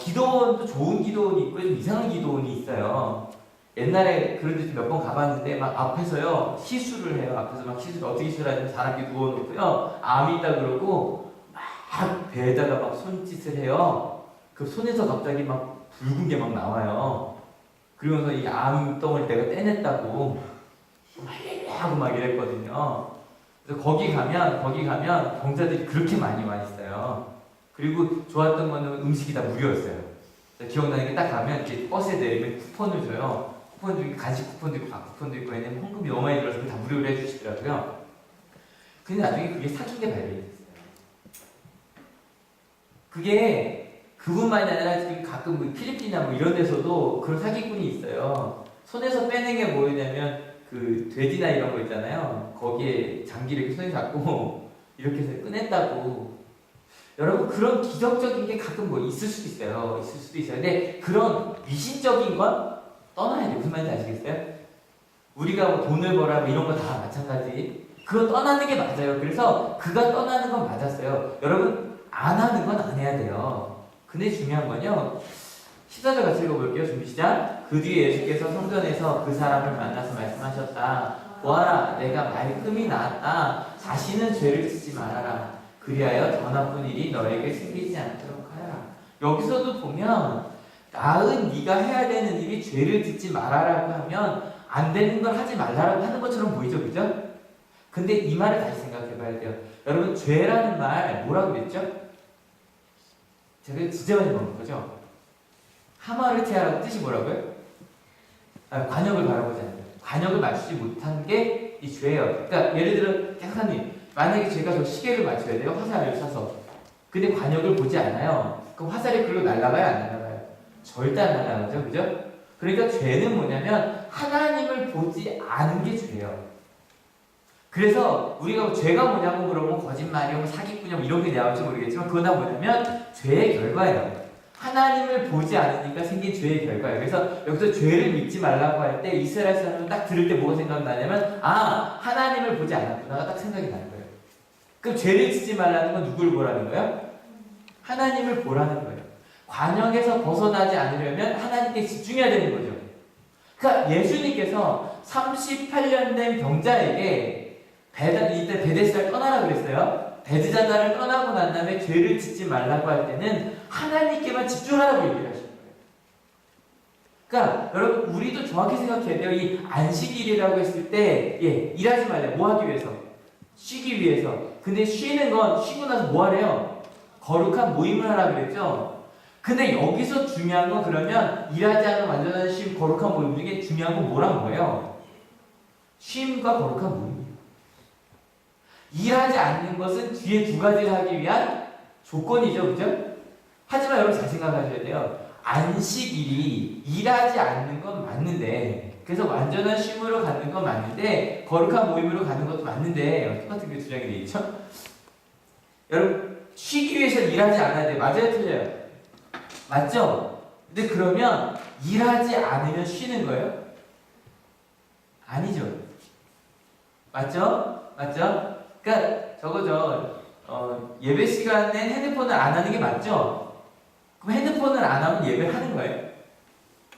기도원도 좋은 기도원이 있고 좀 이상한 기도원이 있어요. 옛날에 그런 데 몇 번 가봤는데 막 앞에서요 시술을 해요. 앞에서 막 시술 어떻게 시술하냐면 사람이 누워놓고요 암이 있다 그러고 막 배에다가 막 손짓을 해요. 그 손에서 갑자기 막 붉은 게 막 나와요. 그러면서 이 암덩어리 내가 떼냈다고 하고 막 이랬거든요. 그래서 거기 가면 병자들이 그렇게 많이 와 있어요. 그리고 좋았던 거는 음식이 다 무료였어요. 기억나는 게 딱 가면 이렇게 버스에 내리면 쿠폰을 줘요. 쿠폰 중에 간식 쿠폰도 있고 밥 쿠폰도 있고 왜냐면 헌금이 너무 많이 들어서 다 무료로 해주시더라고요. 근데 나중에 그게 사기인 게 발견됐어요. 그게 그분만이 아니라 지금 가끔 뭐 필리핀이나 뭐 이런 데서도 그런 사기꾼이 있어요. 손에서 빼는 게 뭐냐면 그 돼지나 이런 거 있잖아요. 거기에 장기를 이렇게 손에 잡고 이렇게 해서 꺼냈다고. 여러분 그런 기적적인 게 가끔 뭐 있을 수도 있어요. 있을 수도 있어요. 근데 그런 미신적인 건 떠나야 돼요. 무슨 말인지 아시겠어요? 우리가 뭐 돈을 벌어 뭐 이런 거 다 마찬가지. 그거 떠나는 게 맞아요. 그래서 그가 떠나는 건 맞았어요. 여러분 안 하는 건 안 해야 돼요. 근데 중요한 건요. 14절 같이 읽어볼게요. 준비 시작. 그 뒤에 예수께서 성전에서 그 사람을 만나서 말씀하셨다. 보아라, 내가 말끔히 나았다. 다시는 죄를 짓지 말아라. 그리하여 더 나쁜 일이 너에게 생기지 않도록 하여라. 여기서도 보면 나은 네가 해야 되는 일이 죄를 짓지 말아라고 하면 안 되는 걸 하지 말라라고 하는 것처럼 보이죠, 그죠? 근데 이 말을 다시 생각해봐야 돼요. 여러분 죄라는 말 뭐라고 그랬죠? 제가 진짜 많이 먹는 거죠. 하마르티아라고 뜻이 뭐라고요? 관역을 바라보지 않는 거예요. 관역을 맞추지 못한 게 이 죄예요. 그러니까 예를 들어 대사님 만약에 제가 저 시계를 맞춰야 돼요. 화살을 쏴서. 근데 관역을 보지 않아요. 그럼 화살이 글로 날아가요? 안 날아가요? 절대 안 날아가죠. 그죠? 그러니까 죄는 뭐냐면 하나님을 보지 않은 게 죄예요. 그래서 우리가 죄가 뭐냐고 물어보면 거짓말이요, 뭐 사기꾼이요, 뭐 이런 게 나올지 모르겠지만 그건 다 뭐냐면 죄의 결과예요. 하나님을 보지 않으니까 생긴 죄의 결과예요. 그래서 여기서 죄를 믿지 말라고 할 때 이스라엘 사람은 딱 들을 때 뭐가 생각나냐면 아, 하나님을 보지 않았구나가 딱 생각이 나는 거예요. 그럼 죄를 짓지 말라는 건 누구를 보라는 거예요? 하나님을 보라는 거예요. 관역에서 벗어나지 않으려면 하나님께 집중해야 되는 거죠. 그러니까 예수님께서 38년 된 병자에게 이때 베데스다를 떠나라 그랬어요. 베드자다를 떠나고 난 다음에 죄를 짓지 말라고 할 때는 하나님께만 집중하라고 얘기를 하시는 거예요. 그러니까 여러분 우리도 정확히 생각해야 돼요. 이 안식일이라고 했을 때 일하지 말래요. 뭐 하기 위해서? 쉬기 위해서. 근데 쉬는 건 쉬고 나서 뭐 하래요? 거룩한 모임을 하라 그랬죠. 근데 여기서 중요한 건 그러면 일하지 않은 완전한 쉼, 거룩한 모임 중에 중요한 건 뭐란 거예요? 쉼과 거룩한 모임이에요. 일하지 않는 것은 뒤에 두 가지를 하기 위한 조건이죠. 그죠? 하지만 여러분 잘 생각하셔야 돼요. 안식일이 일하지 않는 건 맞는데 그래서 완전한 쉼으로 가는 건 맞는데 거룩한 모임으로 가는 것도 맞는데 똑같은 게 주장이 돼 있죠? 여러분 쉬기 위해서 일하지 않아야 돼요. 맞아요? 틀려요? 맞죠? 근데 그러면 일하지 않으면 쉬는 거예요? 아니죠. 맞죠? 맞죠? 그러니까 저거죠. 예배 시간에 핸드폰을 안 하는 게 맞죠? 그럼 핸드폰을 안 하면 예배를 하는 거예요?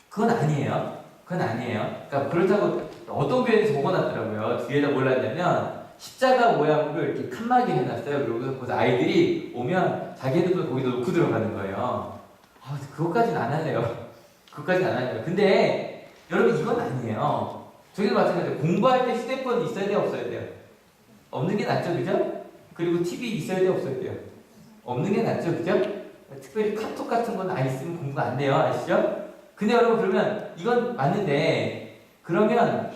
그건 아니에요. 그건 아니에요. 그러니까 그렇다고 어떤 교회에 적어놨더라고요. 뒤에다 몰랐냐면 십자가 모양으로 이렇게 칸막이 해놨어요. 그리고 거기서 아이들이 오면 자기 핸드폰 거기다 놓고 들어가는 거예요. 그것까지는 안 할래요. 그것까지는 안 할래요. 근데 여러분 이건 아니에요. 저기도 마찬가지예요. 공부할 때 휴대폰 있어야 돼요? 없어야 돼요? 없는 게 낫죠, 그죠? 그리고 TV 있어야 돼요, 없어야 돼요? 없는 게 낫죠, 그죠? 특별히 카톡 같은 건 안 있으면 공부가 안 돼요, 아시죠? 근데 여러분 그러면 이건 맞는데 그러면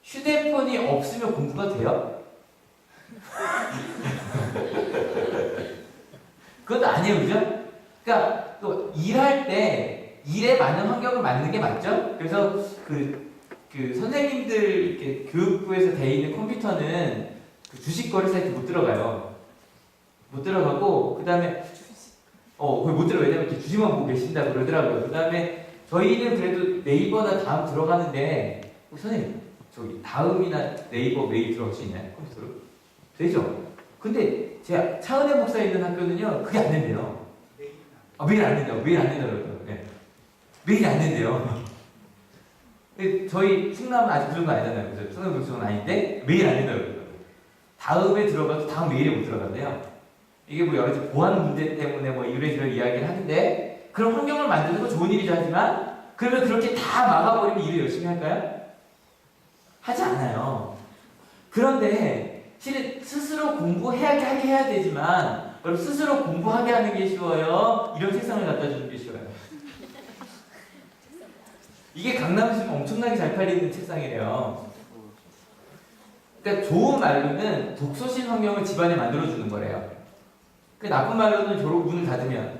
휴대폰이 없으면 공부가 돼요? 그것도 아니에요, 그죠? 그러니까 또 일할 때 일에 맞는 환경을 만드는 게 맞죠? 그래서 그 선생님들 이렇게 교육부에서 돼 있는 컴퓨터는 그 주식 거래 사이트 못 들어가요. 못 들어가고 그 다음에 거기 못 들어가요. 왜냐면 이렇게 주식만 보고 계신다 그러더라고요. 그 다음에 저희는 그래도 네이버나 다음 들어가는데 선생님 저기 다음이나 네이버 메일 들어갈 수 있나요? 컴퓨터로? 되죠? 근데 제가 차은혜 목사 있는 학교는요 그게 안 된대요. 메일 안 된다고. 메일 안 된다고 그러더라고요. 네. 메일이 안 된대요. 근데 저희 충남은 아직 그 정도 아니잖아요. 그죠? 충남 교수는 아닌데 메일 안 된다고 그러더라고요. 다음에 들어가도 다음 메일에 못 들어간대요. 이게 뭐 여러 가지 보안 문제 때문에 뭐 이래저래 이야기를 하는데 그런 환경을 만드는 건 좋은 일이죠. 하지만 그러면 그렇게 다 막아버리면 일을 열심히 할까요? 하지 않아요. 그런데 실은 스스로 공부하게 하게 해야 되지만 여러분 스스로 공부하게 하는 게 쉬워요? 이런 책상을 갖다 주는 게 쉬워요? 이게 강남에서 엄청나게 잘 팔리는 책상이래요. 그러니까 좋은 말로는 독서실 환경을 집안에 만들어주는 거래요. 그 나쁜 말로는 졸업 문을 닫으면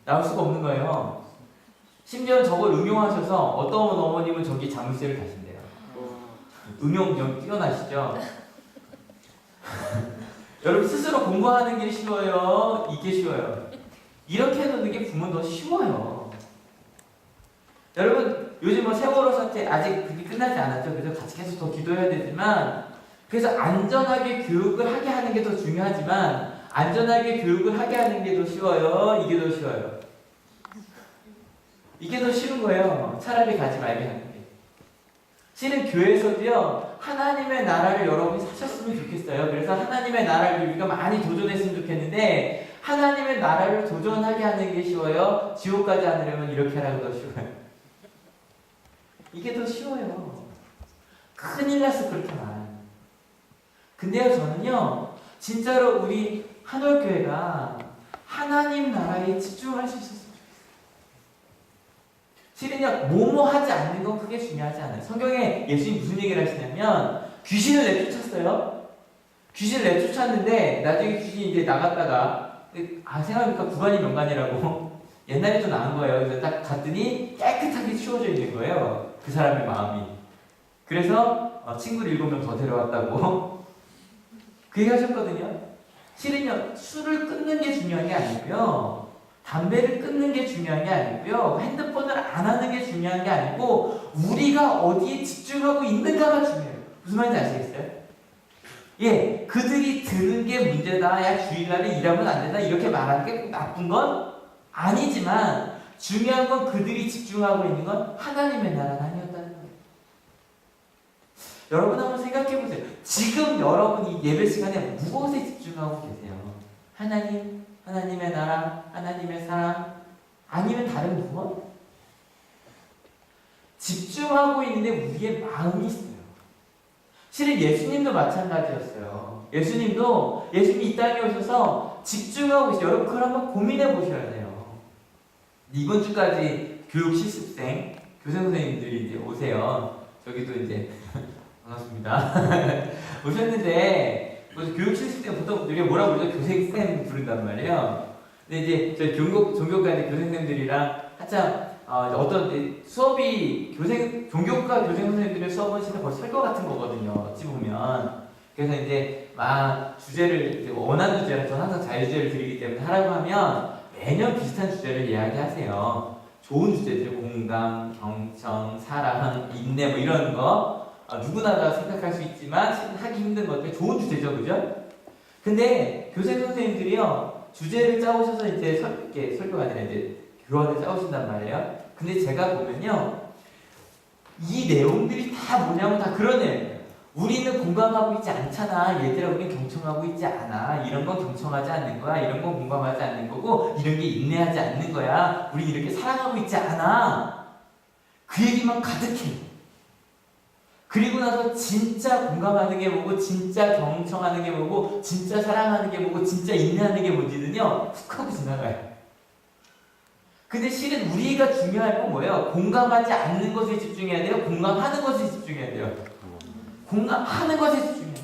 나올 수가 없는 거예요. 심지어 저걸 응용하셔서 어떤 어머님은 저기 자물쇠를 다신대요. 응용 좀 뛰어나시죠? 여러분 스스로 공부하는 게 쉬워요? 이게 쉬워요? 이렇게 해놓는 게 부모는 더 쉬워요. 여러분 요즘 뭐 세월호 사태 아직 그게 끝나지 않았죠. 그래서 같이 계속 더 기도해야 되지만 그래서 안전하게 교육을 하게 하는 게 더 중요하지만 안전하게 교육을 하게 하는 게 더 쉬워요? 이게 더 쉬워요? 이게 더 쉬운 거예요. 차라리 가지 말게 하는 게. 실은 교회에서도요 하나님의 나라를 여러분이 사셨으면 좋겠어요. 그래서 하나님의 나라를 우리가 많이 도전했으면 좋겠는데 하나님의 나라를 도전하게 하는 게 쉬워요? 지옥 가지 않으려면 이렇게 하라고 더 쉬워요? 이게 더 쉬워요. 큰일 났어 그렇게 말하면. 근데요 저는요 진짜로 우리 한올교회가 하나님 나라에 집중할 수 있었으면 좋겠어요. 실은요 뭐뭐 하지 않는 건 크게 중요하지 않아요. 성경에 예수님이 무슨 얘기를 하시냐면 귀신을 내쫓았어요. 귀신을 내쫓았는데 나중에 귀신이 이제 나갔다가 생각해보니까 구간이 명간이라고 옛날에 좀 나은 거예요. 그래서 딱 갔더니 깨끗하게 치워져 있는 거예요. 그 사람의 마음이. 그래서 친구를 7명 더 데려왔다고 그 얘기 하셨거든요. 실은요 술을 끊는 게 중요한 게 아니고요. 담배를 끊는 게 중요한 게 아니고요. 핸드폰을 안 하는 게 중요한 게 아니고 우리가 어디에 집중하고 있는가가 중요해요. 무슨 말인지 아시겠어요? 예, 그들이 드는 게 문제다. 야 주일날에 일하면 안 된다. 이렇게 말하는 게 나쁜 건 아니지만 중요한 건 그들이 집중하고 있는 건 하나님의 나라가 아니었다는 거예요. 여러분 한번 생각해 보세요. 지금 여러분이 예배 시간에 무엇에 집중하고 계세요? 하나님, 하나님의 나라, 하나님의 사랑, 아니면 다른 무엇? 집중하고 있는데 우리의 마음이 있어요. 실은 예수님도 마찬가지였어요. 예수님이 이 땅에 오셔서 집중하고 있어요. 여러분 그걸 한번 고민해 보셔야 돼요. 이번 주까지 교육 실습생, 교생 선생님들이 이제 오세요. 저기도 이제 반갑습니다. 오셨는데 교육 실습생 보통 우리가 뭐라고 부르죠? 교생쌤 부른단 말이에요. 근데 이제 저희 종교과 이제 교생님들이랑 한참 어떤 수업이 종교과 교생 선생님들의 수업은 진짜 벌써 할 것 같은 거거든요. 어찌 보면. 그래서 이제 막 주제를 이제 원하는 주제를 저는 항상 자유주제를 드리기 때문에 하라고 하면 매년 비슷한 주제를 이야기하세요. 좋은 주제들, 공감, 경청, 사랑, 인내 뭐 이런 거 누구나 다 생각할 수 있지만 하기 힘든 것들 좋은 주제죠, 그죠? 근데 교생 선생님들이요 주제를 짜오셔서 이제 설교가 아니라 이제 교환을 짜오신단 말이에요. 근데 제가 보면요 이 내용들이 다 뭐냐면 다 그런 내용이에요. 우리는 공감하고 있지 않잖아. 얘들아 우리는 경청하고 있지 않아. 이런 건 경청하지 않는 거야. 이런 건 공감하지 않는 거고 이런 게 인내하지 않는 거야. 우리 이렇게 사랑하고 있지 않아. 그 얘기만 가득해. 그리고 나서 진짜 공감하는 게 뭐고 진짜 경청하는 게 뭐고 진짜 사랑하는 게 뭐고 진짜 인내하는 게 뭔지는요 훅 하고 지나가요. 근데 실은 우리가 중요한 건 뭐예요? 공감하지 않는 것에 집중해야 돼요? 공감하는 것에 집중해야 돼요? 공감하는 것에 집중해요.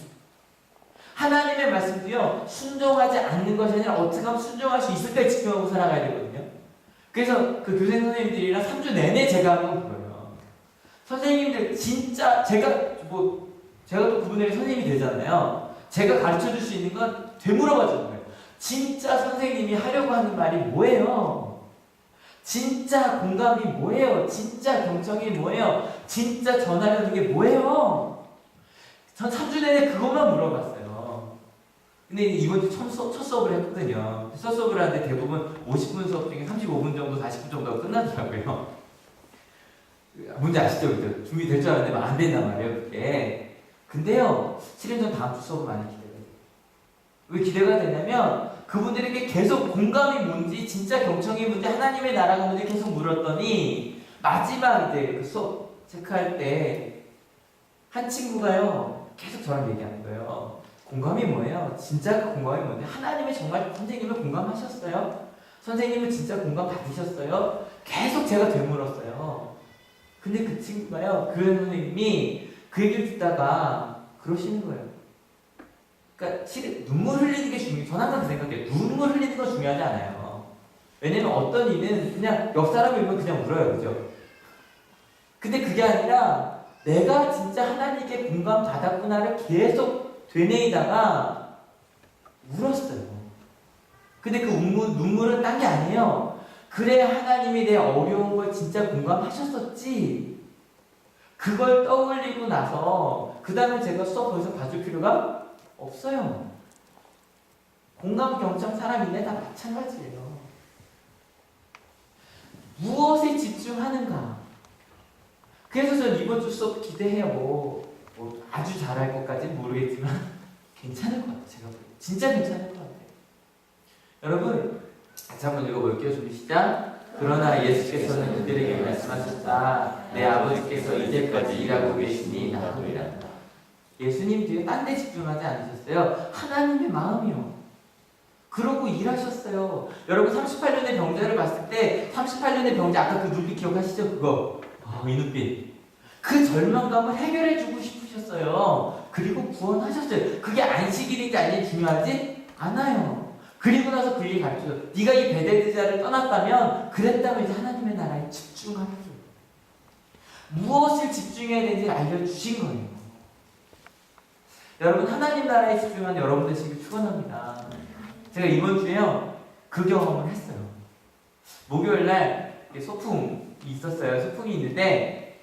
하나님의 말씀도요 순종하지 않는 것이 아니라 어떻게 하면 순종할 수 있을까에 집중하고 살아가야 되거든요. 그래서 그 교생 선생님들이랑 3주 내내 제가 한번 불어요. 선생님들 진짜 제가 또 그분들이 선생님이 되잖아요. 제가 가르쳐 줄 수 있는 건 되물어봐 주는 거예요. 진짜 선생님이 하려고 하는 말이 뭐예요? 진짜 공감이 뭐예요? 진짜 경청이 뭐예요? 진짜 전하려는 게 뭐예요? 전 3주 내내 그것만 물어봤어요. 근데 이번 주 첫 수업을 했거든요. 첫 수업을 하는데 대부분 50분 수업 중에 35분 정도, 40분 정도가 끝나더라고요. 뭔지 아시죠? 그죠? 준비될 줄 알았는데 안 된단 말이에요, 그게. 근데요, 실은 전 다음 주 수업을 많이 기대해요. 왜 기대가 되냐면, 그분들에게 계속 공감이 뭔지, 진짜 경청이 뭔지, 하나님의 나라가 뭔지 계속 물었더니, 마지막 이제 그 수업 체크할 때, 한 친구가요, 계속 저랑 얘기하는 거예요. 공감이 뭐예요? 진짜 그 공감이 뭔데? 하나님이 정말 선생님을 공감하셨어요? 선생님은 진짜 공감 받으셨어요? 계속 제가 되물었어요. 근데 그 친구가요, 그 선생님이 그 얘기를 듣다가 그러시는 거예요. 그러니까 눈물 흘리는 게 중요해요. 저는 항상 그 생각해요. 눈물 흘리는 건 중요하지 않아요. 왜냐면 어떤 이는 그냥 옆 사람이 울면 그냥 울어요. 그죠? 근데 그게 아니라 내가 진짜 하나님께 공감받았구나를 계속 되뇌이다가 울었어요. 근데 그 눈물은 딴 게 아니에요. 그래 하나님이 내 어려운 걸 진짜 공감하셨었지. 그걸 떠올리고 나서 그 다음에 제가 수업 더 이상 봐줄 필요가 없어요. 공감 경청 사람인데 다 마찬가지예요. 무엇에 집중하는가. 그래서 전 이번 주 수업 기대해요. 뭐 아주 잘할 것까지는 모르겠지만 괜찮을 것 같아요. 제가 진짜 괜찮을 것 같아요. 여러분 같이 한번 읽어볼게요. 준비 시작. 그러나 예수께서는 그들에게 말씀하셨다. 내 아버지께서 이제까지 일하고 계시니 나도 일한다. 예수님도요, 딴 데 집중하지 않으셨어요. 하나님의 마음이요. 그러고 일하셨어요. 여러분 38년의 병자를 봤을 때 38년의 병자 아까 그 눈빛 기억하시죠? 그거. 이 눈빛. 그 절망감을 해결해주고 싶으셨어요. 그리고 구원하셨어요. 그게 안식일인지 아닌지 중요하지 않아요. 그리고 나서 그 얘기 가르쳐줘요. 네가 이 베데스다를 떠났다면 그랬다면 이제 하나님의 나라에 집중하라고. 무엇을 집중해야 되는지 알려주신 거예요. 여러분 하나님 나라에 집중한 여러분들 되시길 축원합니다. 제가 이번 주에요 그 경험을 했어요. 목요일날 소풍이 있었어요. 소풍이 있는데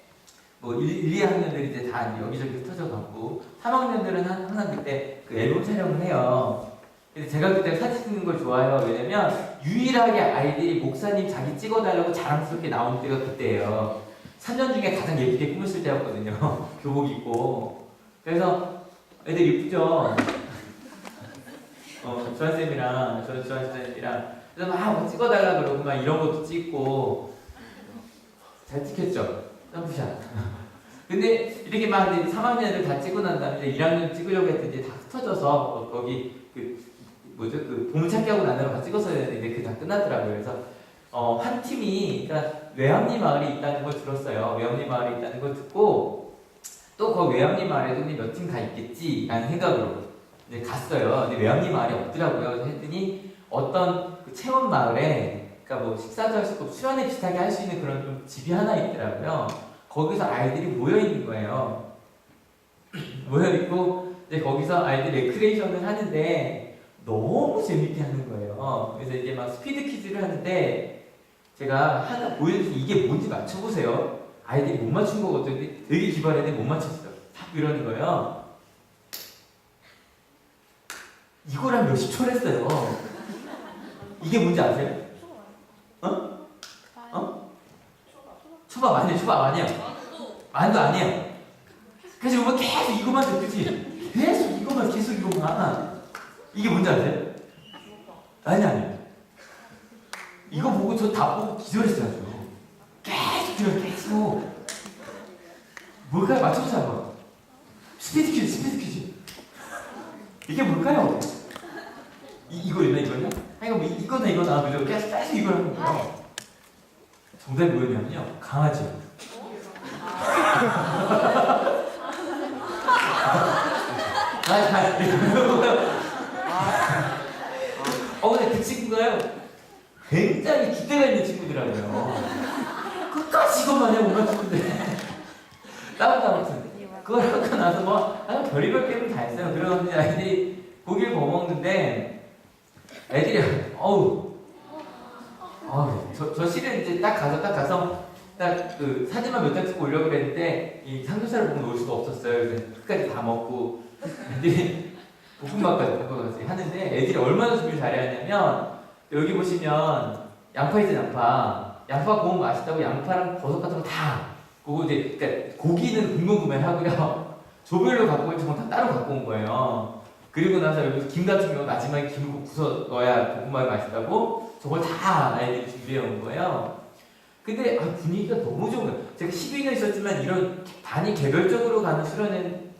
뭐 1, 2학년들이 이제 다 여기저기 흩어져가고 3학년들은 항상 그때 그 앨범 촬영을 해요. 근데 제가 그때 사진 찍는 걸 좋아해요. 왜냐면 유일하게 아이들이 목사님 자기 찍어달라고 자랑스럽게 나온 때가 그때예요. 3년 중에 가장 예쁘게 꾸몄을 때였거든요. 교복 입고. 그래서 애들 이쁘죠? 주한쌤이랑 주한쌤이랑 그래서 막 찍어달라 그러고 막 이런 것도 찍고 잘 찍혔죠? 점프샷. 근데 이렇게 막 3학년 애들 다 찍고 난 다음에 1학년 찍으려고 했더니 다 흩어져서 거기 그 보물찾기 하고 나서 다 찍었어야 되는데 그게 다 끝났더라고요. 그래서 한 팀이 그러니까 외암리 마을이 있다는 걸 들었어요. 외암리 마을이 있다는 걸 듣고 또 그 외암리 마을에도 몇 팀 다 있겠지라는 생각으로 이제 갔어요. 근데 외암리 마을이 없더라고요. 그래서 했더니 어떤 그 체험 마을에 그러니까 뭐 식사도 할 수 있고 수련회 비슷하게 할 수 있는 그런 좀 집이 하나 있더라고요. 거기서 아이들이 모여 있는 거예요. 모여 있고 이제 거기서 아이들 레크레이션을 하는데 너무 재밌게 하는 거예요. 그래서 이제 막 스피드 퀴즈를 하는데 제가 하나 보여드려서 이게 뭔지 맞춰보세요. 아이들이 못 맞춘 거거든요. 되게 기발했는데 못 맞췄어요. 딱 이러는 거예요. 이걸 한 몇십 초를 했어요. 이게 뭔지 아세요? 초밥 아니에요. 초밥 아니에요. 만두 아니에요. 그래서 이거 계속 이거만 듣지. 계속 이거만. 이게 뭔지 아세요? 아니. 이거 보고 저 다 보고 기절했어요. 계속. 뭘까요? 맞춰보세요 한번. 스피드 퀴즈. 이게 뭘까요? 이거냐? 아니 뭐 이거나 그죠? 계속 이걸 하는 거예요. 정답이 뭐였냐면요. 강아지. 근데 그 친구가요 굉장히 주대가 있는 친구더라고요. 끝까지 이것만 해 못 맞추는데 아무튼 그걸 하고 나서 뭐 별의별 게임을 다 했어요. 그러는데 아이들이 고기를 뭐 먹는데 애들이 저 실은 이제 딱 가서 딱 그 사진만 몇 장 찍고 오려고 그랬는데 이 삼겹살을 보면 올 수가 없었어요. 그래서 끝까지 다 먹고 애들이 볶음밥까지 먹고 하는데 애들이 얼마나 준비를 잘해왔냐면 여기 보시면 양파 있죠. 양파 구우면 맛있다고 양파랑 버섯 같은 거 다 그거 이제 그러니까 고기는 공동구매를 하고요. 조별로 갖고 온 정말 다 따로 갖고 온 거예요. 그리고 나서 여기서 김 같은 경우 마지막에 김을 부숴 넣어야 볶음밥이 맛있다고 저걸 다 아이들이 준비해 온 거예요. 근데 분위기가 너무 좋은 거예요. 제가 12년 있었지만 이런 반이 개별적으로 가는 수련회는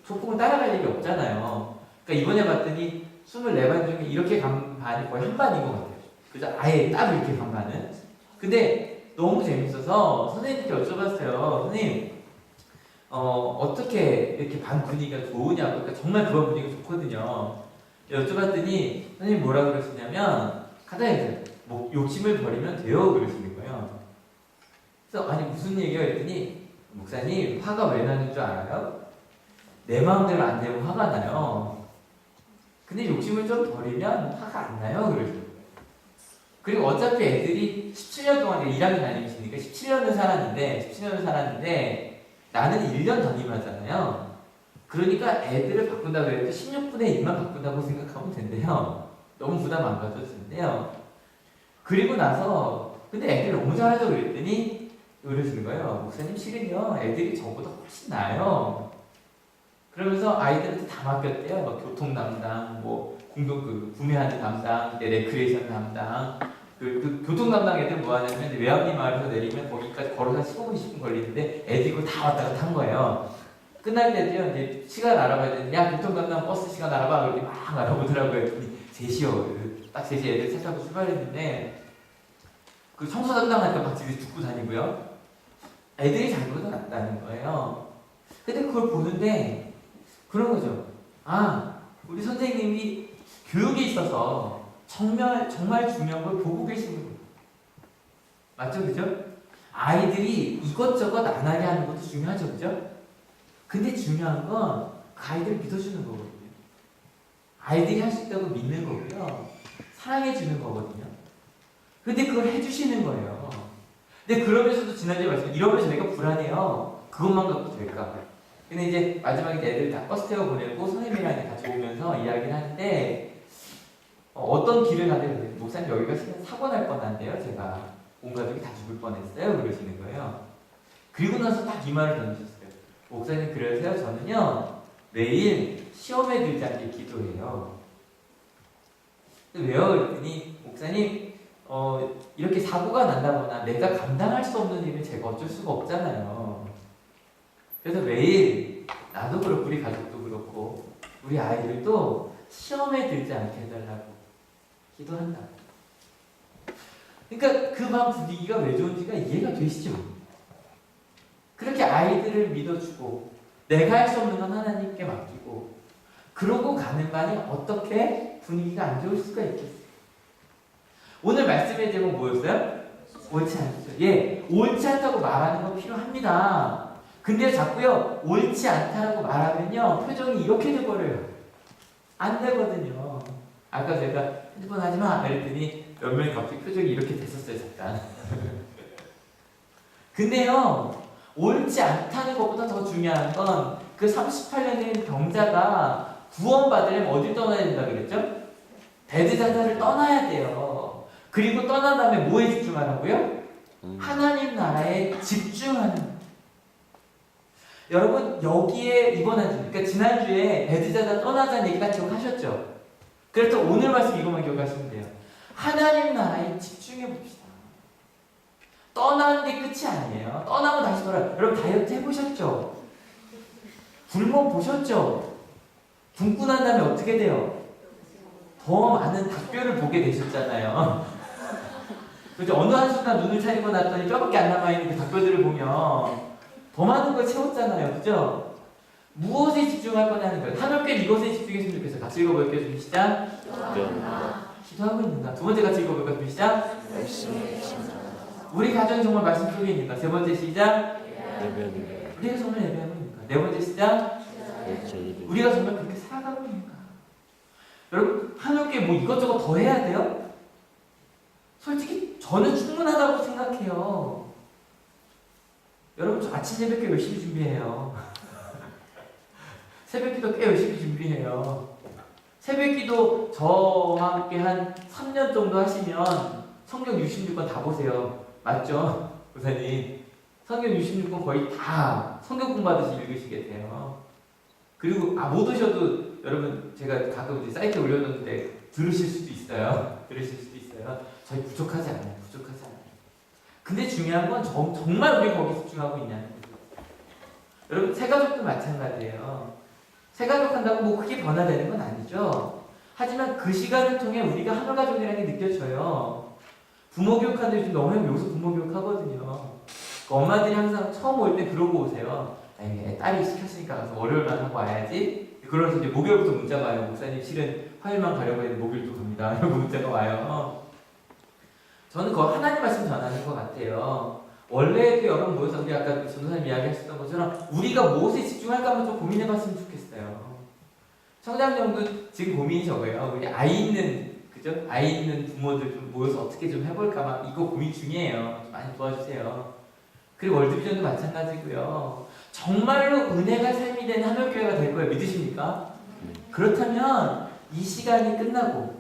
소풍을 따라갈 일이 없잖아요. 그러니까 이번에 봤더니 24반 중에 이렇게 간 반이 거의 한 반인 것 같아요. 그래서 아예 따로 이렇게 간 반은. 근데 너무 재밌어서 선생님께 여쭤봤어요. 선생님, 어떻게 이렇게 반 분위기가 좋으냐고. 그러니까 정말 그런 분위기가 좋거든요. 여쭤봤더니 선생님 뭐라 그러시냐면 간단히 뭐 욕심을 버리면 돼요 그러시는 거예요. 그래서 아니 무슨 얘기야 그랬더니 목사님 화가 왜 나는 줄 알아요? 내 마음대로 안 되면 화가 나요. 근데 욕심을 좀 버리면 화가 안 나요 그러시는 거예요. 그리고 어차피 애들이 17년 동안 1학년 다니시니까 17년을 살았는데 나는 1년 담임하잖아요. 그러니까 애들을 바꾼다고 해도 16분의 1만 바꾼다고 생각하면 된대요. 너무 부담 안 가져도 된대요. 그리고 나서 근데 애들 너무 잘하죠 그랬더니 그러시는 거예요. 목사님 실은요 애들이 저보다 훨씬 나아요. 그러면서 아이들한테 다 맡겼대요. 뭐 교통 담당, 뭐 공동 구매하는 담당, 레크레이션 담당. 그 교통 담당 애들 뭐 하냐면 외압리 마을에서 내리면 거기까지 걸어서 한 15분, 20분 걸리는데 애들이 그걸 다 왔다 갔다 한 거예요. 끝날 때도요 이제 시간 알아봐야 되는데 야 교통 담당 버스 시간 알아봐 그러더니 막 알아보더라고요. 3시요. 딱 3시 애들 차 타고 출발했는데 그 청소 담당하니까 막 집에 죽고 다니고요. 애들이 잘못은 났다는 거예요. 근데 그걸 보는데 그런 거죠. 아, 우리 선생님이 교육에 있어서 정말 중요한 걸 보고 계시는 거예요. 맞죠? 그죠? 아이들이 이것저것 안 하게 하는 것도 중요하죠. 그죠? 근데 중요한 건 그 아이들을 믿어주는 거거든요. 아이들이 할 수 있다고 믿는 거고요. 사랑해주는 거거든요. 근데 그걸 해주시는 거예요. 근데 그러면서도 지난주에 말씀 이러면서 내가 불안해요. 그것만 갖고 될까? 근데 이제 마지막에 애들 다 버스 태워 보내고 선생님이랑 같이 오면서 이야기를 하는데 어떤 길을 가든 목사님 여기가 사고 날 뻔한데요. 제가 온 가족이 다 죽을 뻔했어요. 그러시는 거예요. 그리고 나서 딱 이 말을 던지셨어요. 목사님 그러세요? 저는요 매일 시험에 들지 않게 기도해요. 왜요? 그랬더니 목사님 이렇게 사고가 난다거나 내가 감당할 수 없는 일은 제가 어쩔 수가 없잖아요. 그래서 매일 나도 그렇고 우리 가족도 그렇고 우리 아이들도 시험에 들지 않게 해달라고 기도한다. 그러니까 그 반 분위기가 왜 좋은지가 이해가 되시죠? 그렇게 아이들을 믿어주고 내가 할 수 없는 건 하나님께 맡기고 그러고 가는 반이 어떻게 분위기가 안 좋을 수가 있겠어요? 오늘 말씀의 제목 뭐였어요? 옳지 않죠. 예, 옳지 않다고 말하는 건 필요합니다. 근데 자꾸요 옳지 않다라고 말하면요 표정이 이렇게 돼버려요. 안 되거든요. 아까 제가 핸드폰 하지마 그랬더니 몇 명이 갑자기 표정이 이렇게 됐었어요. 잠깐. 근데요 옳지 않다는 것보다 더 중요한 건 그 38년의 병자가 구원받으려면 어딜 떠나야 된다 그랬죠? 베드사다를 떠나야 돼요. 그리고 떠난 다음에 뭐에 집중하라고요? 하나님 나라에 집중하는. 여러분 여기에 이번 한 주, 그러니까 지난주에 베드사다 떠나자는 얘기 다 기억하셨죠? 그래서 오늘 말씀 이것만 기억하시면 돼요. 하나님 나라에 집중해 봅시다. 떠나는 게 끝이 아니에요. 떠나면 다시 돌아요. 여러분 다이어트 해보셨죠? 굶어 보셨죠? 굶고 난 다음에 어떻게 돼요? 더 많은 닭뼈를 보게 되셨잖아요. 그죠? 어느 한순간 눈을 차리고 났더니 뼈밖에 안 남아있는 그 닭뼈들을 보면 더 많은 걸 채웠잖아요. 그죠? 무엇에 집중할 거냐는 거예요. 하늘께 이것에 집중했으면 좋겠어요. 같이 읽어볼게요. 좀 시작. 기도하고 있는가? 두 번째 같이 읽어볼까요? 좀 시작. 우리 가정이 정말 말씀 속에 있는가? 세 번째 시작. 우리가 정말 예배하고 있는가? 네 번째 시작. 우리가 정말 그렇게 살아가고 있는가? 여러분 하늘께 뭐 이것저것 더 해야 돼요? 솔직히 저는 충분하다고 생각해요. 여러분 저 아침 새벽기 열심히 준비해요. 새벽기도 꽤 열심히 준비해요. 새벽기도 저와 함께 한 3년 정도 하시면 성경 66권 다 보세요. 맞죠? 부사님 성경 66권 거의 다 성경 공부하듯이 읽으시게 돼요. 그리고 못 오셔도 여러분 제가 가끔 이제 사이트에 올려놓는데 들으실 수도 있어요. 저희 부족하지 않아요. 근데 중요한 건 정말 우리 거기 집중하고 있냐는 거죠. 여러분 새가족도 마찬가지예요. 새가족 한다고 뭐 크게 변화되는 건 아니죠. 하지만 그 시간을 통해 우리가 한 가족이라는 게 느껴져요. 부모 교육하는데 요즘 너무 여기서 부모 교육하거든요. 그 엄마들이 항상 처음 올 때 그러고 오세요. 아니, 딸이 시켰으니까 가서 월요일만 하고 와야지. 그러면서 이제 목요일부터 문자가 와요. 목사님 실은 화요일만 가려고 했는데 목요일도 갑니다. 이러고 문자가 와요. 저는 그거 하나님 말씀 전하는 것 같아요. 원래도 여러분 모여서 우리 아까 전도사님 이야기하셨던 것처럼 우리가 무엇에 집중할까 한번 좀 고민해봤으면 좋겠어요. 청장님도 지금 고민이 저거예요. 우리 아이 있는 그죠? 아이 있는 부모들 좀 모여서 어떻게 좀 해볼까 막 이거 고민 중이에요. 좀 많이 도와주세요. 그리고 월드비전도 마찬가지고요. 정말로 은혜가 삶이 되는 한옥교회가 될 거예요. 믿으십니까? 그렇다면 이 시간이 끝나고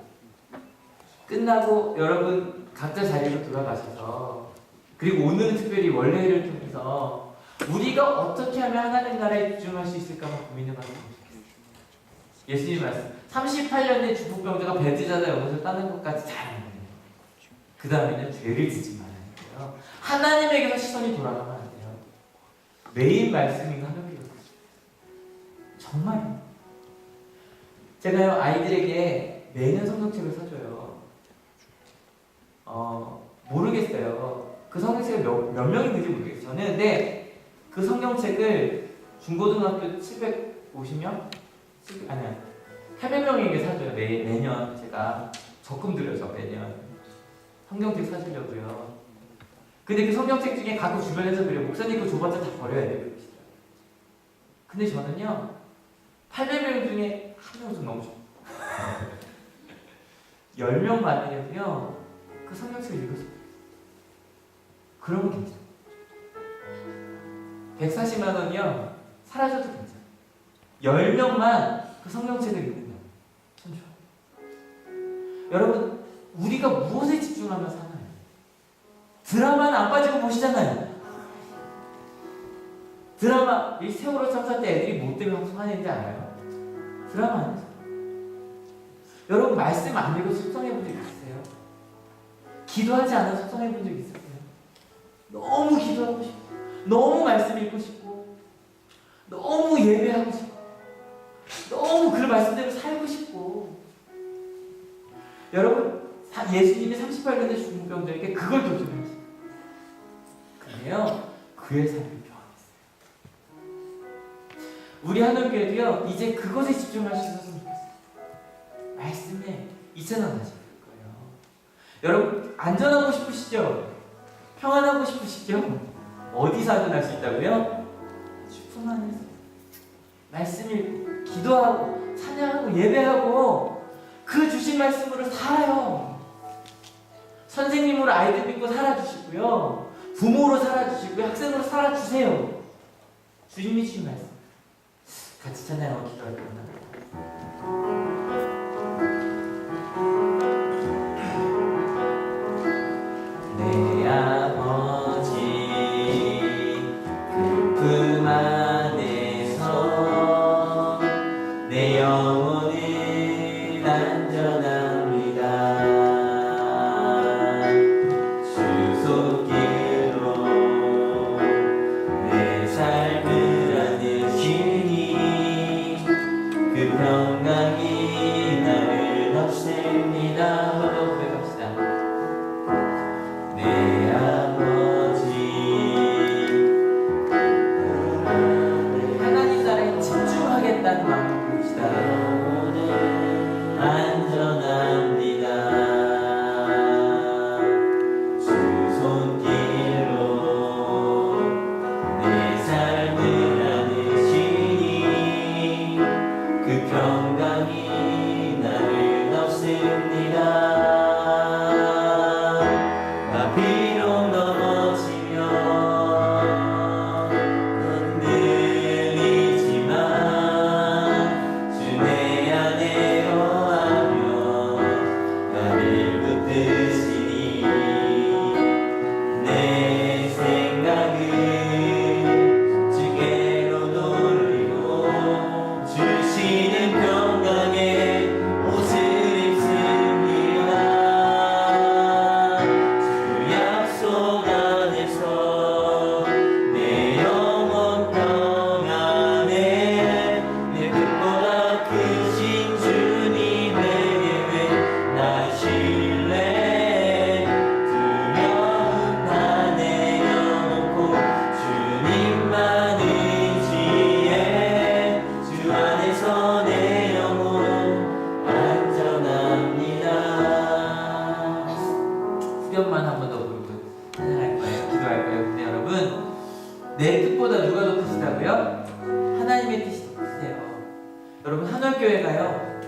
여러분 각자 자리로 돌아가셔서 그리고 오늘은 특별히 원래를 통해서 우리가 어떻게 하면 하나님 나라에 집중할 수 있을까 한번 고민해봤으면 좋겠어요. 예수님 말씀 38년의 중풍병자가 베드사다 연못을 따는 것까지 잘하는 거예요. 그 다음에는 죄를 짓지 말아야 돼요. 하나님에게서 시선이 돌아가면 안 돼요. 매일 말씀이 하는 게 정말 제가요 아이들에게 매년 성경책을 사줘요. 모르겠어요. 그 성경책을 몇 명이 있는지 모르겠어요. 저는 근데 그 성경책을 중고등학교 750명? 아니야 800명에게 사줘요. 매년 제가 적금 들여서 매년 성경책 사주려고요. 근데 그 성경책 중에 가끔 주변에서 그래요. 목사님 그거 줘봤자 다 버려야 돼요. 근데 저는요 800명 중에 한 명 좀 너무 좋아요. 10명 만이라도요 그 성경책을 읽었어요. 그러면 괜찮아요. 140만 원이요 사라져도 괜찮아요. 10명만 그 성경책을 읽는다. 참 좋아요. 여러분 우리가 무엇에 집중하면 사나요? 드라마는 안 빠지고 보시잖아요. 드라마 이 세월호 참사 때 애들이 뭐 때문에 화내는지 알아요? 드라마 안에서. 여러분 말씀 안 읽고 속상해 본 적 있으세요? 기도하지 않아 속상해 본 적 있으세요? 너무 기도하고 싶고 너무 말씀 읽고 싶고 너무 예배하고 싶고 너무 그 말씀대로 살고 싶고 여러분 예수님이 38년의 중풍병자에게 그걸 도전했어요. 근데요 그의 삶을 변화했어요. 우리 하늘교회도요 이제 그것에 집중할 수 있었으면 좋겠어요. 말씀에 2,000원 하실 거예요. 여러분 안전하고 싶으시죠? 평안하고 싶으시죠? 어디서 안전할 수 있다고요? 주품 안에서 말씀 읽고 기도하고 찬양하고 예배하고 그 주신 말씀으로 살아요. 선생님으로 아이들 믿고 살아주시고요. 부모로 살아주시고요. 학생으로 살아주세요. 주님이 주신 말씀 같이 찬양하고 기도할 겁니다. 내 아버지 그 품 안에서 내 영혼은 안전합니다. 주 손길로 내 삶을 안으시니 그 2절만 한 번 더 부르고 찬양할 거예요. 기도할 거예요. 근데 여러분, 내 뜻보다 누가 더 크시다고요? 하나님의 뜻이 더 크세요. 여러분, 한월교회가요,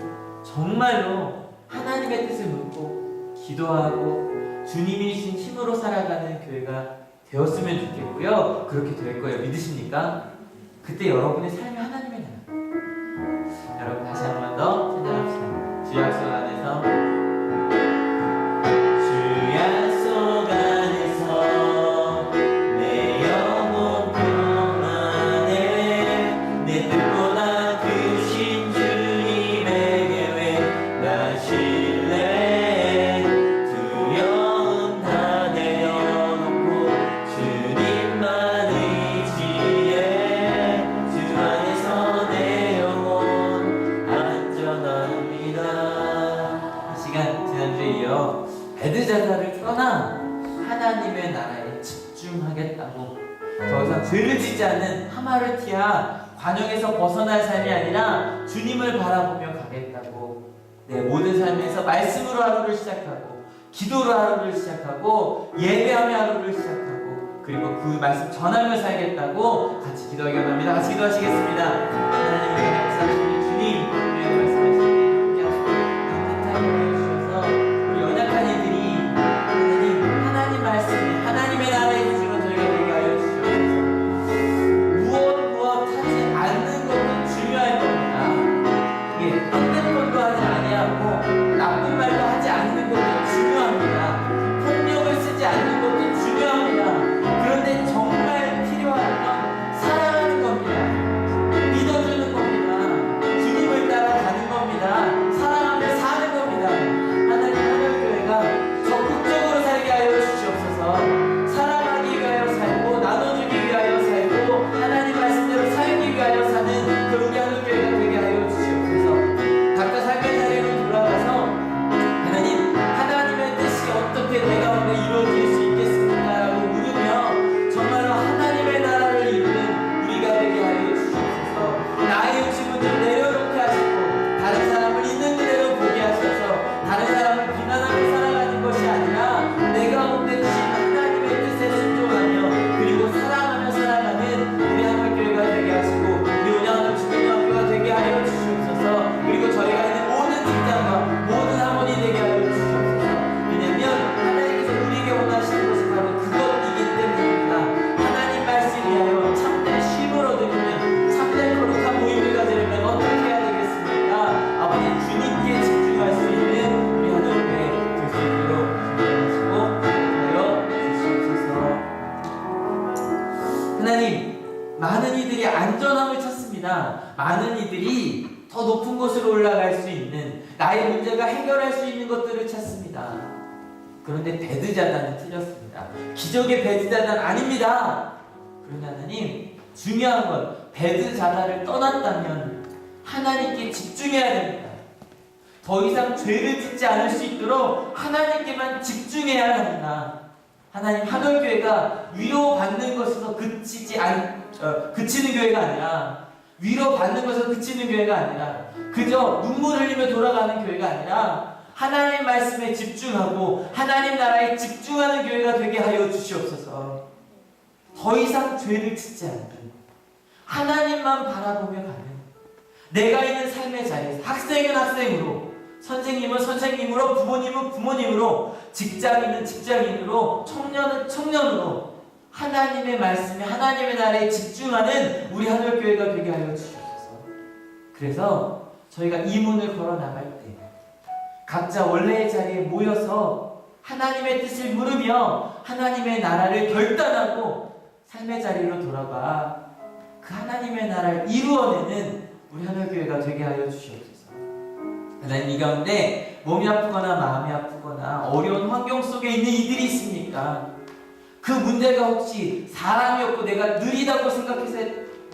정말로 하나님의 뜻을 묻고 기도하고 주님이 주신 힘으로 살아가는 교회가 되었으면 좋겠고요. 그렇게 될 거예요. 믿으십니까? 그때 여러분의 삶이 하나님의 나라. 여러분, 다시 한 번 더 찬양합시다. 주 약속 안에서, 주 약속 안에서 내 영혼 평안해. 내 뜻보다 크신 주님의 계획 나 신뢰. 두려움 다 내려놓고 주님만 의지해. 주 안에서 내 영혼 안전합니다. 이 시간 지난주에 이어 베드자다를 떠나 하나님의 나라에 집중하겠다고, 더 이상 죄를 짓지 않는 하마르티아 관역에서 벗어날 삶이 아니라 주님을 바라보며 가겠다고, 내 모든 삶에서 말씀으로 하루를 시작하고 기도로 하루를 시작하고 예배하며 하루를 시작하고, 그리고 그 말씀 전하며 살겠다고 같이 기도하기 원합니다. 같이 기도하시겠습니다. 하나님의 역사하시는 주님, 우리에게 말씀하시는 함께 하시고 따뜻하게 보여주셔서 우리 연약한 이들이 하나님 말씀에 하나님의 나라에 지금 저희가 되게 하여 주시옵소서. 무엇 하지 않는 것도 중요할 겁니다. 이게 핸드폰도 하지 아니하고 나쁜 말도 하지 않는 것도 중요합니다. 폭력을 쓰지 않는 것도 중요합니다. 그런데 정말 필요한 건 사랑하는 겁니다. 믿어주는 겁니다. 주님을 따라가는 겁니다. 사랑하며 사는 겁니다. 하나님, 한월교회가 적극적으로 살게 하여 주시옵소서. 사랑하기 위하여 살고 나눠주기 위하여 살고 하나님 말씀대로 살기 위하여 사는 그 우리 한월교회가 되게 하여 주시옵소서. 각자 삶의 자리로 돌아가서 하나님, 하나님의 뜻이 어떻게 내 가운데 이루어질 수 있겠습니까? 라고 물으며 정말로 하나님의 나라를 이루는 우리가 되게 하여 주시옵소서. 나의 욕심을 좀 내려놓게 하시고 다른 사람을 있는 그대로 보게 하셔서 다른 사람을 비난하며 살아가는 것이 아니라 내 가운데 주신 하나님의 뜻에 순종하며 그리고 사랑하며 살아가는 우리 한월교회가 되게 하시고 우리 운영하는 주변학교가 되게 하여 주시옵소서. 그리고 저희가 있는 모든 직장과 모든 학원이 되게 하여 주시옵소서. 왜냐하면 하나님께서 우리에게 원하시는 것이 바로 그것이기 때문입니다. 하나님 말씀 위하여 참된 쉼을 얻으려면, 참된 거룩한 모임을 가지려면 어떻게 해야 되겠습니까? 아버지, 주님께 집중할 수 있는 우리 한월교회 될 수 있도록 준비하시고 하여 주시옵소서. 하나님, 많은 이들이 안전함을 찾습니다. 많은 이들이 더 높은 곳으로 올라갈 수 있는, 나의 문제가 해결할 수 있는 것들을 찾습니다. 그런데 베드자다는 틀렸습니다. 기적의 베드자다는 아닙니다. 그러나 하나님, 중요한 건 베드자다를 떠났다면 하나님께 집중해야 됩니다. 더 이상 죄를 짓지 않을 수 있도록 하나님께만 집중해야 합니다. 하나님, 한월교회가 위로받는 것에서 그치는 교회가 아니라, 위로받는 것에서 그치는 교회가 아니라, 그저 눈물 흘리며 돌아가는 교회가 아니라 하나님 말씀에 집중하고 하나님 나라에 집중하는 교회가 되게 하여 주시옵소서. 더 이상 죄를 짓지 않는, 하나님만 바라보며 가는, 내가 있는 삶의 자리에서 학생은 학생으로, 선생님은 선생님으로, 부모님은 부모님으로, 직장인은 직장인으로, 청년은 청년으로 하나님의 말씀에 하나님의 나라에 집중하는 우리 한월교회가 되게 하여 주시옵소서. 그래서 저희가 이 문을 걸어 나갈 때 각자 원래의 자리에 모여서 하나님의 뜻을 물으며 하나님의 나라를 결단하고 삶의 자리로 돌아가 그 하나님의 나라를 이루어내는 우리 한월교회가 되게 하여 주시옵소서. 하나님, 이 가운데 몸이 아프거나 마음이 아프거나 어려운 환경 속에 있는 이들이 있습니까? 그 문제가 혹시 사람이었고 내가 느리다고 생각해서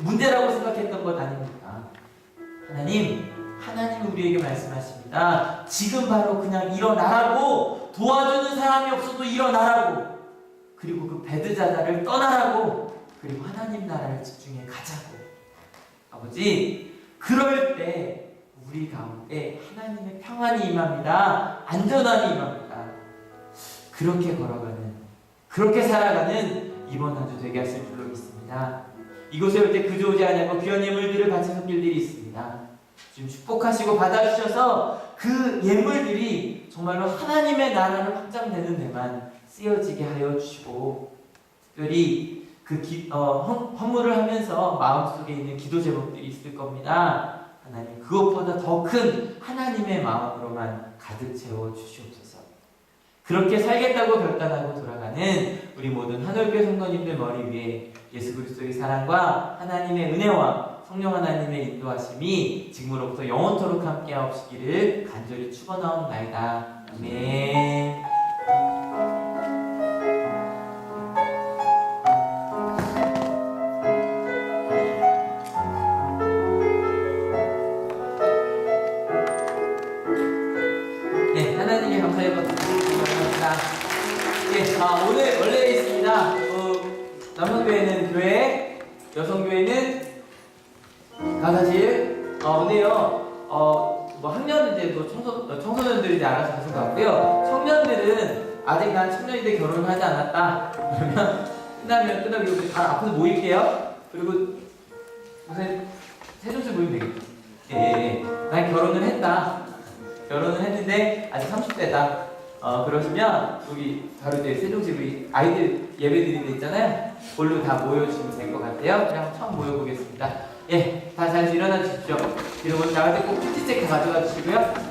문제라고 생각했던 것 아닙니까? 하나님 우리에게 말씀하십니다. 지금 바로 그냥 일어나라고, 도와주는 사람이 없어도 일어나라고, 그리고 그 베드자다를 떠나라고, 그리고 하나님 나라를 집중해 가자고. 아버지, 그럴 때 우리 가운데 하나님의 평안이 임합니다. 안전함이 임합니다. 그렇게 걸어가는, 그렇게 살아가는 이번 한 주 되게 하실 줄로 믿습니다. 이곳에 올 때 그저 오지 않고 귀한 예물들을 바치는 길들이 있습니다. 지금 축복하시고 받아주셔서 그 예물들이 정말로 하나님의 나라를 확장되는 데만 쓰여지게 하여 주시고, 특별히 그 헌물을 하면서 마음속에 있는 기도 제목들이 있을 겁니다. 하나님, 그것보다 더 큰 하나님의 마음으로만 가득 채워 주시옵소서. 그렇게 살겠다고 결단하고 돌아가는 우리 모든 한올교회 성도님들 머리 위에 예수 그리스도의 사랑과 하나님의 은혜와 성령 하나님의 인도하심이 지금으로부터 영원토록 함께 하옵시기를 간절히 축원하옵나이다. 아멘. 네, 하나님께 감사의 박수 드리겠습니다. 네, 오늘 원래 있습니다. 남성교회는 교회, 여성교회는 가사실. 오늘요, 뭐 학년 이제 뭐 청소년들이 이제 알아서 하신 것 같고요. 청년들은 아직 난 청년인데 결혼을 하지 않았다. 그러면 끝나고 우리 다 앞에서 모일게요. 그리고 무슨 세종씨 모이면 되겠죠. 예. 난 결혼을 했다. 결혼을 했는데 아직 30대다. 그러시면 여기 바로 이제 세종시 우리 아이들 예배 드리는 데 있잖아요. 그걸로 다 모여주시면 될 것 같아요. 그냥 처음 모여보겠습니다. 예, 다 잘 일어나 주십시오. 여러분 나갈 때 꼭 큐티 책 다 가져가 주시고요.